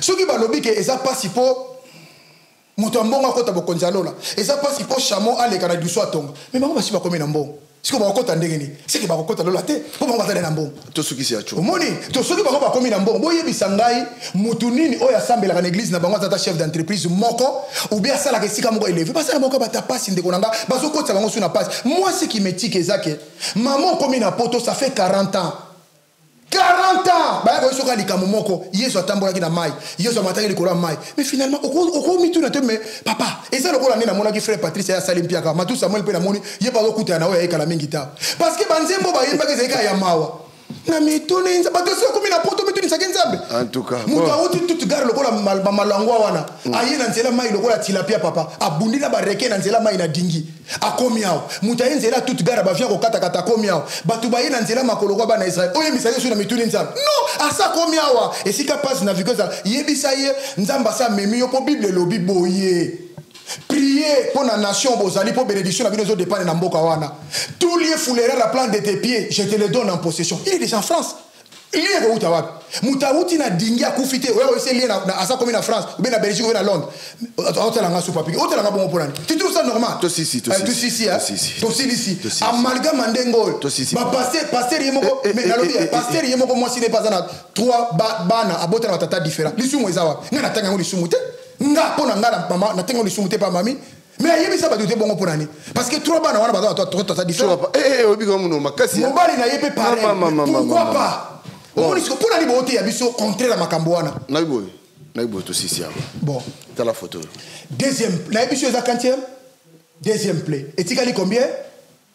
Soki ba lobi ke eza pasi po moto mbongo akota bokonzalo la. Eza pasi po chamo aleka na duso atonga. Mais bango basi ba komi na mbongo. Siko ba kota ndenge ni. Siki ba kota lola te. Po bango batale na mbongo. To soki si acho. Omoni, to soki bango ba komi na mbongo. Boye bisangai mutu nini oya sambela na église na bango tata chef d'entreprise moko ou bien sala ke sika moko élevé. Parce que moko bata passe ndeko nanga. Bazo kota bango sur na passe. Moi ce qui me tique ezake. Maman komi na poto ça fait 40 ans. 40 longtemps baya ko soka likambo moko yeso atambolaki na mai yeso amataki likolo ya mai mais finalement okomituna te mais papa eza lokola nde namonaki frère Patrice ya sali mpiaka matu Samuel mpe namoni ye pa okutana na oyo ayekala mingi ta parce que banzembo bayembaki ezalika ya mawa na mituni nza bato sio komi na poto mituni sake nzambe en tout cas mutu auti toute gare lokola malangwa wana aye na nzela mai lokola tilapia papa abundi na bareke na nzela mai na dingi akomi awo mutu aye nzela toute gare bavia kokatakata akomi awo bato baye na nzela makolo kwa bana Israel oyo misaki so na mituni nzambe non asa komi awa esika passe na vikoza yebisa ye nzamba sa memi yo po bible lobi boye priez pour la nation, bozali pour bénédiction, la vie nous dépend de mboka wana. Tout lié foulera la plante de tes pieds, je te le donne en possession. Il est déjà en France. Il est où tu vas? Moutaouti na dingi a koufité. Ouais, c'est lié à ça comme en France, ou bien en Belgique, ou bien à Londres. Hôtel en sous papier. Hôtel en bon pour l'année. Tu trouves ça normal? Toi ici, Amalgame mandengol. Bah pasteur yemoko, mais la lobby, pasteur yemoko moi si n'est pas un trois bana à botter dans tata différent. L'isumu ezawa. N'a tanga l'isumu te. Nga pona ngala mama na tengo l'isumu te pas mami. Mais ayebi ça ba doute bon pour l'année. Parce que trois bana wana ba toi différent. Obi comme no makasi. Mobali na yebe pareil. Pourquoi pas? Pour la liberté, il y a des contraire à Makambouana. Naïbo, tout ici. Bon. T'as la photo. Deuxième, naïbo, la quantième. Deuxième play. Et tu as combien?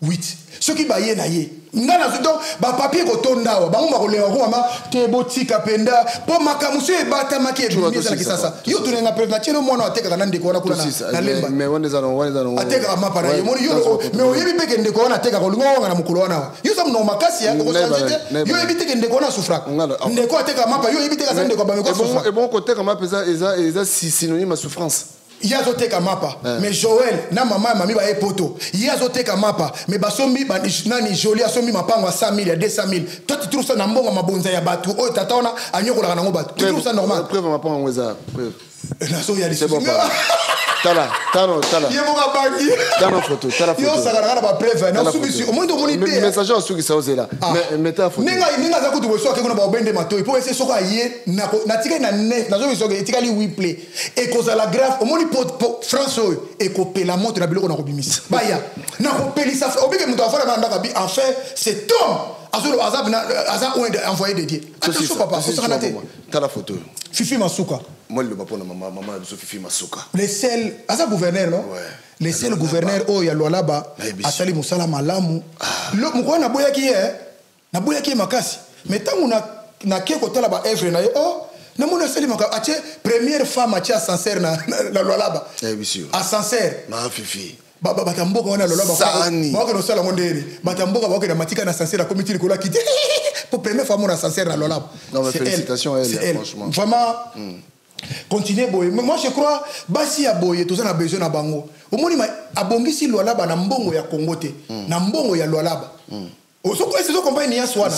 8. Ce qui baillent naïe. Ngana donc ba papier ko tonda wa ba mo ko le ko ma te botika penda po makamusu e bata make e bimi za kisasa yo tunenga president chino mwana ateka kana ndiko na kula na lemba mais woneza no ateka mapa na yo moni yo me oyebi peke ndiko na ateka ko lungo na mukulu wana yo sam no makasi ya ko changer yo yebi teke ndiko na sufra ndiko ateka mapa yo yebi teka ndiko ba me ko sufra et bon côté comme mapa eza synonyme à souffrance. Yazoteka mapa mais Joël na maman mami ba epoto yazoteka mapa mais basombi nani joli asombi mapango à 100 000 à 200 000 toi tu trouves ça na mbonga mabonza ya batu o tataona anyokola na ngo batu tu trouves ça normal preuve mapango ngweza preuve na so ya c'est bon tala yemoka bangi tala photo yo sakana ba preuve na subisi o mondo monité message suki ça ozela mais ta photo ninga za kutu boso akeko na ba obende matoi po ese soko aye na tika na ne na zo biso ke tika li replay et cause la grave o moni po France et copé la montre na biloko na kobimisa baya na kopeli ça obike muto afala na ndaka bi en fait c'est Tom azolo azab na azab envoyé de Dieu attention papa faut ça naté ta la photo Fifi Masuka moi le papa na maman Fifi Masuka les seuls azab gouverneur non les seuls gouverneurs o ya lwalaba asali musala malamu le mukwa na boyaki makasi mais tangu na keko tala ba œuvre na oh na mona sali makasi ache première femme ache ascenseur na lwalaba bien sûr ascenseur ma Fifi batamboka wana lolaba bako no sala monderi batamboka bako na matika na ascenseur na comité likola kiti pour première fois mon ascenseur na lolaba non mais félicitations elle franchement vraiment continuez boye moi je crois basi ya boye tous na besoin na bango omoni abongisi lolaba na mbongo ya Congo te na mbongo ya lolaba Osoko est ce compagnie ya swana.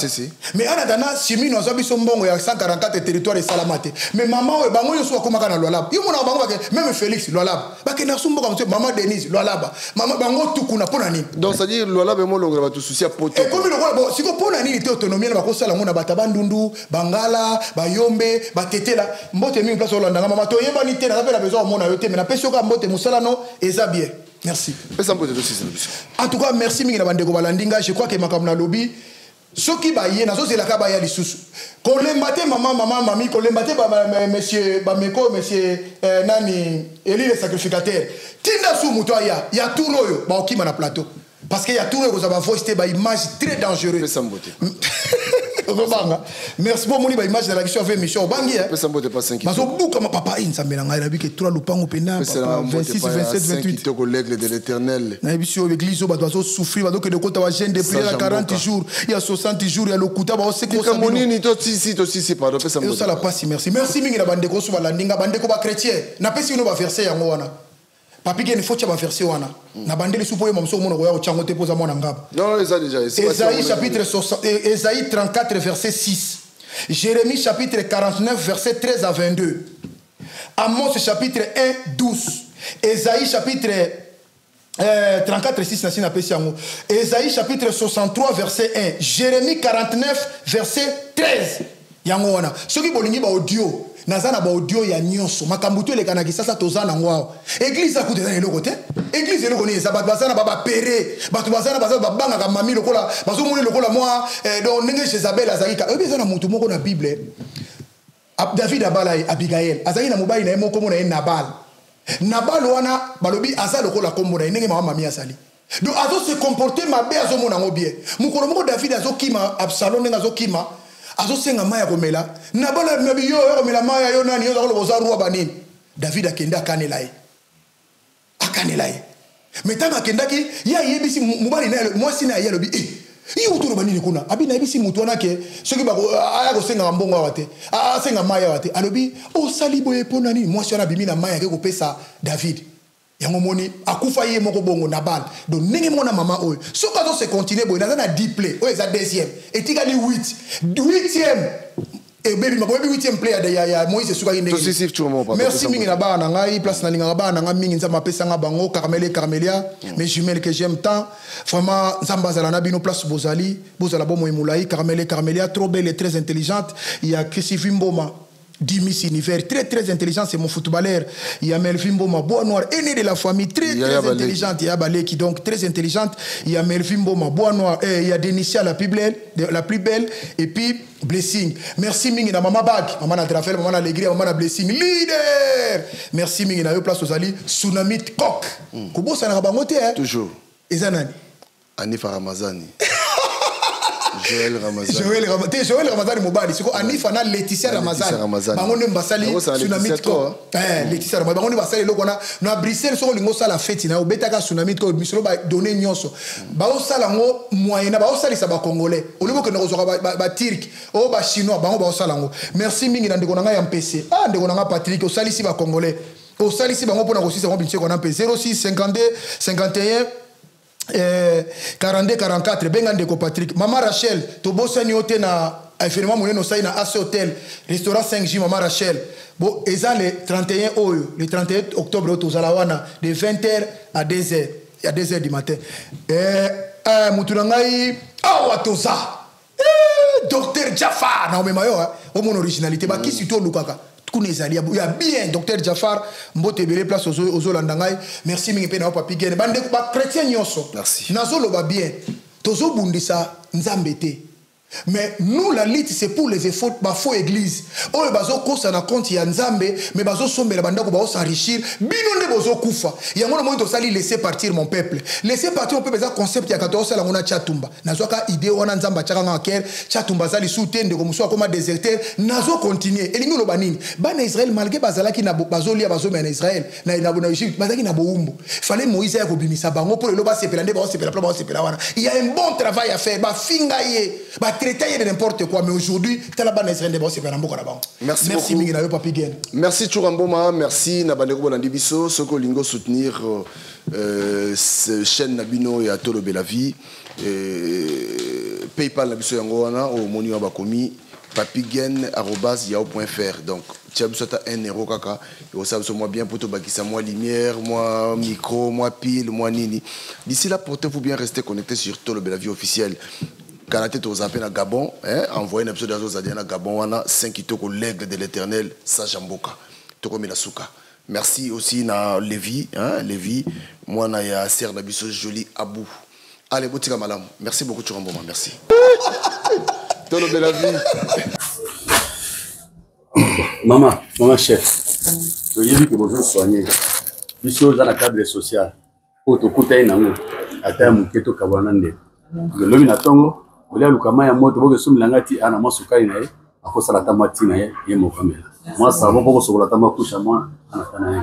Mais ana dana simi no zabi so mbongo ya 144 territoire salamate. Mais maman we bango yo so komaka na lolaba. Yo mona bango ba même Félix lolaba. Ba ke na sumbo ka mse maman Denise lolaba. Maman bango tukuna pona nini. Donc ça dit lolaba mo longa ba tout souci à poto. Et comme le bon siko pona nini te autonomie na ba ko sala ngona batabandundu, bangala, bayombe, batetela. Mbote mi place Hollande na maman to yeba ni te na la besoin mona yo te mais na peso ka mbote musala no eza bien. Merci. En tout cas, merci mingi na bandeko balandinga. Je crois que makamna lobby. Soki ba ye na so c'est la ka ba ya lisusu. Kolembate maman mami kolembate monsieur Bameko monsieur nani Eli le sacrificateur. Tinda sou muto ya tourno yo ba okima na plateau. Parce que ya tourno ko za ba voice te ba image très dangereux. Merci pour mon image de la question avec Michel Bangi. Parce que ma papa il s'en mélange avec que trois lupango pena 26 27 28 to l'aigle de l'Éternel. Na biso l'église ba doit souffrir donc de compte va jeûne de prière à 40 jours, il y a 60 jours il y a le kuta ba c'est comme monini to si pardon pesa mbote. Ça la passe merci. Merci mingi na bandeko so balandinga bandeko ba chrétien. Na pesi no ba verset yango wana. Papi gen faut tu ba verset wana. Na bandeli supo yemo so mono ko chango te poza mona ngaba. Non, ça déjà. Ésaïe chapitre 60 Ésaïe 34 verset 6. Jérémie chapitre 49 verset 13 à 22. Amos chapitre 1 12. Ésaïe chapitre 34 6 na pesiango. Ésaïe chapitre 63 verset 1. Jérémie 49 verset 13. Yango wana. Ceux qui bolingi ba audio nazana ba audio ya nyonso makambuto elekana kisasa tozana ngwa église akuté na eloko te église eloko ni sabat basana baba péré batu basana ba banga ka mami lokola bazo moni lokola moi donc ndenge Jezabel azalika obi ezana mutu moko na Bible David abala Abigail azali na mobali na ye moko mona ye Nabal wana balobi aza lokola kombo na ndenge mama mami asali donc azo se comporter mabe azo mona ngo bien mukolo moko David azo kima Absalom ndenge azo kima azo senga maya komela Nabal mebi yo komela maya yo nani yo zakolo boza roi banini David akenda kanela ye metanga kendaki ya yebisi mobali na mwasi na ye lobi iyo utoro banini kuna abi na yebisi mutu wana ke soki ba aya ko senga mbongo wate senga maya wate alobi o salibo epona nini mwasi wana bimi na maya ke ko pesa David yango moni akufa ye moko bongo Nabal donc ndenge mona mama oyo soki azo se continuer boy na diplé oyo eza deuxième etika ni 8e et baby ma baby 8e player ya Moïse suka ndenge merci mingi na bana ngai place na linga bana nga mingi nzamba pesa nga bango Carmelia mes jumelles que j'aime tant vraiment nzamba zala na bino place bozala bomo emulai Carmelia trop belle et très intelligente il y a Chrissy Mboma 10 Miss Univers, très intelligent, c'est mon footballeur. Il y a Melvin Boma, bois noir, aîné de la famille, très intelligente. Il y a Baleki, donc très intelligente. Il y a Melvin Boma, bois noir, et il y a Denicia, la plus belle, et puis Blessing. Merci Mingi na Mama Bag, Maman na Trafel, Maman na Alegria, Maman na Blessing, leader. Merci Mingi na yo place aux Ali, Tsunami Kok. Kubo ça n'a pas monté, hein? Toujours. Et Zanani. Anifa Ramazani. Joël Ramazani. Joël Ramazani mobali. C'est quoi Anifa na Laetitia Ramazani. Bango ne mbasali tsunami ko. Laetitia Ramazani. Bango ne mbasali loko na Bruxelles so lingo sala fête na obetaka tsunami ko misolo ba donner nyonso. Ba osala ngo moyena ba osali sa ba congolais. Olimo ke no zoka ba turc. O ba chinois bango ba osala ngo. Merci mingi na ndeko na nga ya MPC. Ah ndeko na nga Patrick osali si ba congolais. Osali si bango pona ko sisa ngo binche ko na MP 06 52 51 42 44 bengande ko Patrick Mama Rachel to bosani ote na événement moneno sai na AC Hotel restaurant 5J Mama Rachel bon eza le 31 oyo le 31 octobre to zalawana de 20h à 2h à 2h du matin mutunangai awatoza Docteur Jafar na omema yo o mon originalité ba kisi to lukaka il y a bien Docteur Jafar mbote bele place aux Olandangai merci mingi pe na papi gene bande ba chrétien nyonso merci nazo loba bien tozo bundisa nzambete mais nous la lutte c'est pour les efforts ba faux église oyo bazo kosa na compte ya nzambe mais bazo sombela bandako ba s'enrichir bino nde bozo kufa yango na moto sali laisser partir mon peuple za concept ya 14 la ngona chatumba nazo ka idée wana nzamba chaka nga ker chatumba sali soutende ko muso akoma déserteur nazo continuer elingi lo banini bana Israël malgré bazalaki na bazo lia bazo na Israël na Égypte bazaki na boumbu fallait Moïse ya ko bimisa bango pour le ba sepela nde ba sepela wana il y a un bon travail à faire ba finga ye ba traiter de n'importe quoi mais aujourd'hui talaba Israël de bosse na mboka na bango merci mingi na yo papi gen merci Churamboma merci na bandeko bolandi biso soko lingo soutenir ce chaîne nabino ya Tolo Belavi PayPal na biso yango wana au moni wa bakomi papigen@yahoo.fr donc tu as besoin de 1 euro kaka et ça moi bien pour te bakisa moi lumière moi micro moi pile moi nini d'ici là portez-vous bien rester connecté sur Tolo Belavi officiel. Kanaté aux appels à Gabon, envoyé un épisode à Gabon, on a 5 kitoko l'aigle de l'éternel, Sajamboka, Toko Milasuka. Merci aussi à Lévi, Lévi, moi na ya Serre Nabiso Joli Abou. Allez, Botika Malam, merci beaucoup Churamboma, merci. Tolo Belavi. Maman chef, je dis que vous soignez. Biso dans la cadre social, pour te coûter un amour, à terme, que tu kawanande. Le mina tongo. Olia lukama ya moto boke sumi langati ana masukari na ye akosa la tamati na ye mo kamera moi ça va boko sokola tama kusha moi ana kana ye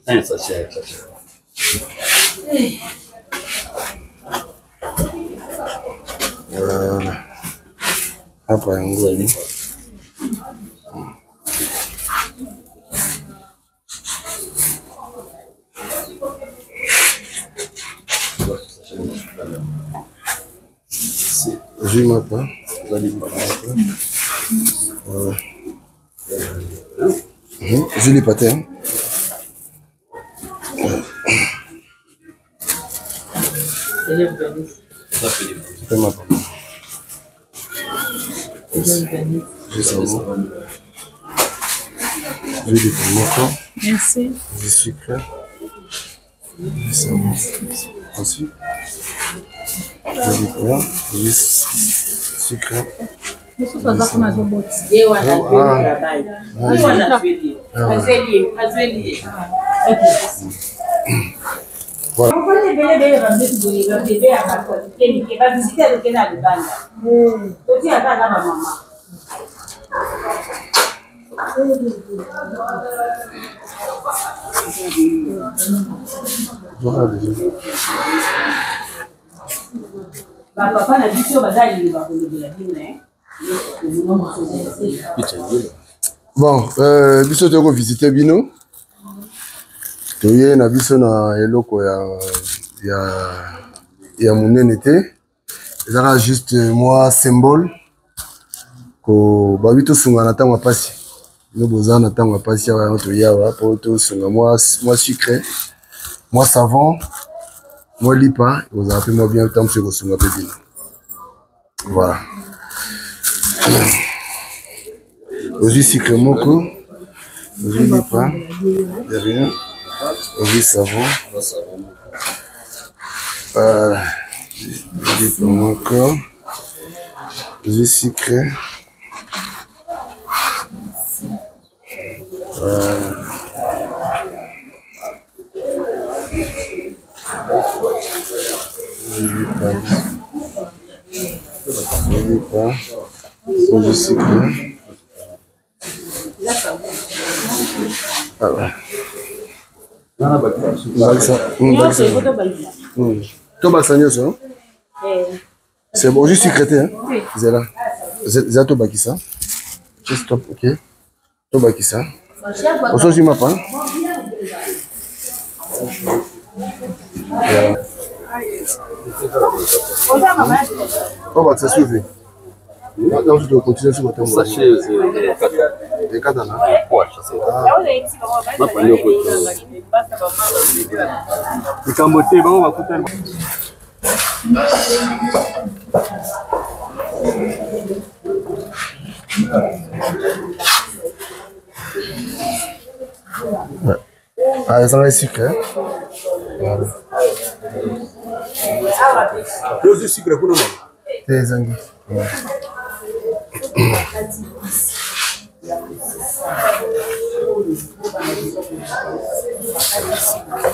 un sachet hapa ngoni je m'appelle je l'ai pas terre Jus savon. Jus de tomato. Merci. Jus sucre. Jus savon. Ensuite. Jus de cola. Jus sucre. Bon, biso toko visiter bino. Toye na biso na eloko ya monene te. Ezala juste moi symbole ko babi to sunga na tango pasi. No boza na tango pasi ya to yawa po to sunga moi sucre, moi savon, moi lipa, vous avez moi bien temps sur sunga pe bino. Voilà. Aujourd'hui sucre moko, aujourd'hui lipa, derrière. Aujourd'hui savon. Voilà. Lipa moko. Aujourd'hui sucre. Voilà. Aujourd'hui sucre. Ah ouais. C'est bon, juste secrétaire. Hein? C'est là. C'est tout baki ça. Juste stop, ok. Tout baki ça. On s'en ma pas. On va se sauver. Là, je dois continuer sur votre mot. Les quatre là. Les cambotés, on va couper. Ah, ça va être sucré. Voilà. Dose de sucre pour nous. Des anguilles.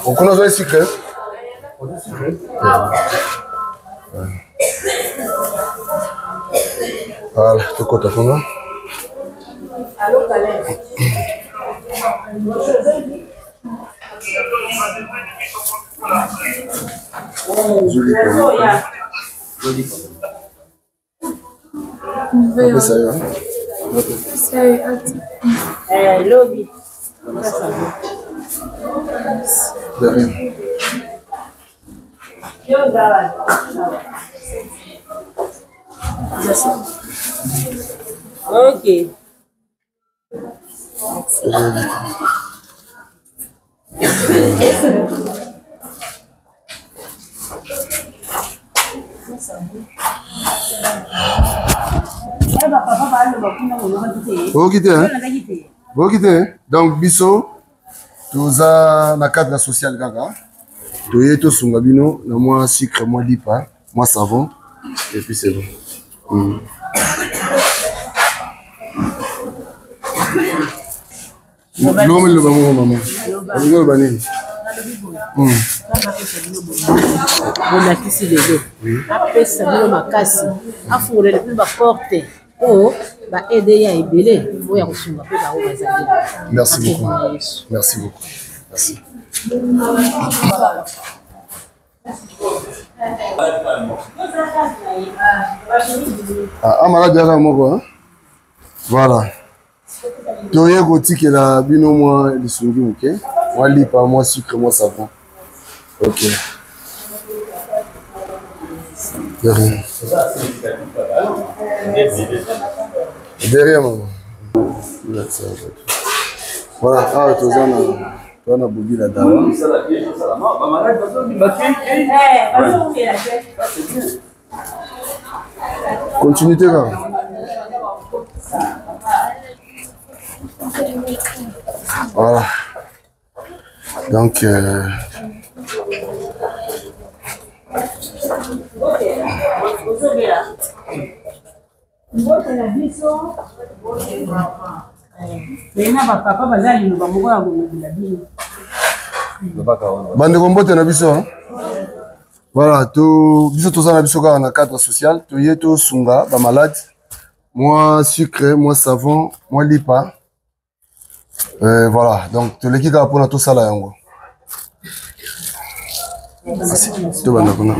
On connaît le sucre. Voilà, tout côté fond là. Joli comme ça. Ça y est. Lobby. De rien. Ok. Vous quittez, hein? Vous quittez. Donc, biso, tous à la cadre sociale, gaga. Toye to sungabino, na moi sucre, moi lipa, moi savon, et puis c'est bon. L'homme le maman, maman. Le banane. Bolakisi lelo apesa bino makasi afungolele mpe baporte oyo baede ya ebele oyo ya kosunga mpe bao bazali. Merci beaucoup. Merci beaucoup. Merci. Ah, malade ya moko, hein? Voilà. Toye kotikela bino mwa lisungi muke. Moi lipa, moi sucre, moi savon. Ok. De rien. Derrière, maman. Voilà. Ah, tu as Bobi la dawa. Continuité, là. Voilà. Donc, bandeko mbote na biso. Voilà, biso toza na biso kaka na cadre social, toye to sunga ba malade. Moi sucre, moi savon, moi lipa. Voilà, donc toleki kaka pona to sala yango. To banda kuna.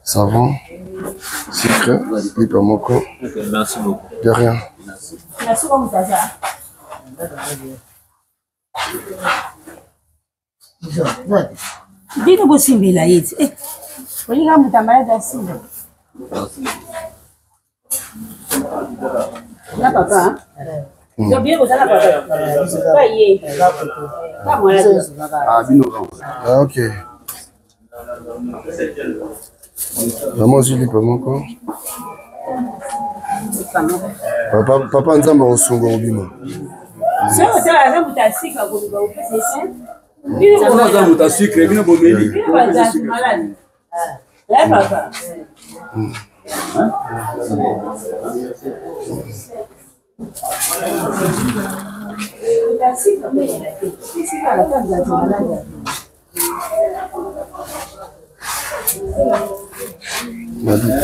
Savon, sucre, lipa moko. Merci beaucoup. De rien. Merci beaucoup. Dito bosimbila yeti. Olinga mutambala da simba. La papa. Yo bien vous allez papa. Pas yé. Pas moi là. Ah bino. Ah OK. Vraiment je lipa moko. Papa nzamba osungo obima. C'est ça la mutasika ko ba opese sen. Ça mutasika bino bomeli. Bino baza malade. Là papa. Mutasika mais c'est la table de malade. Madita.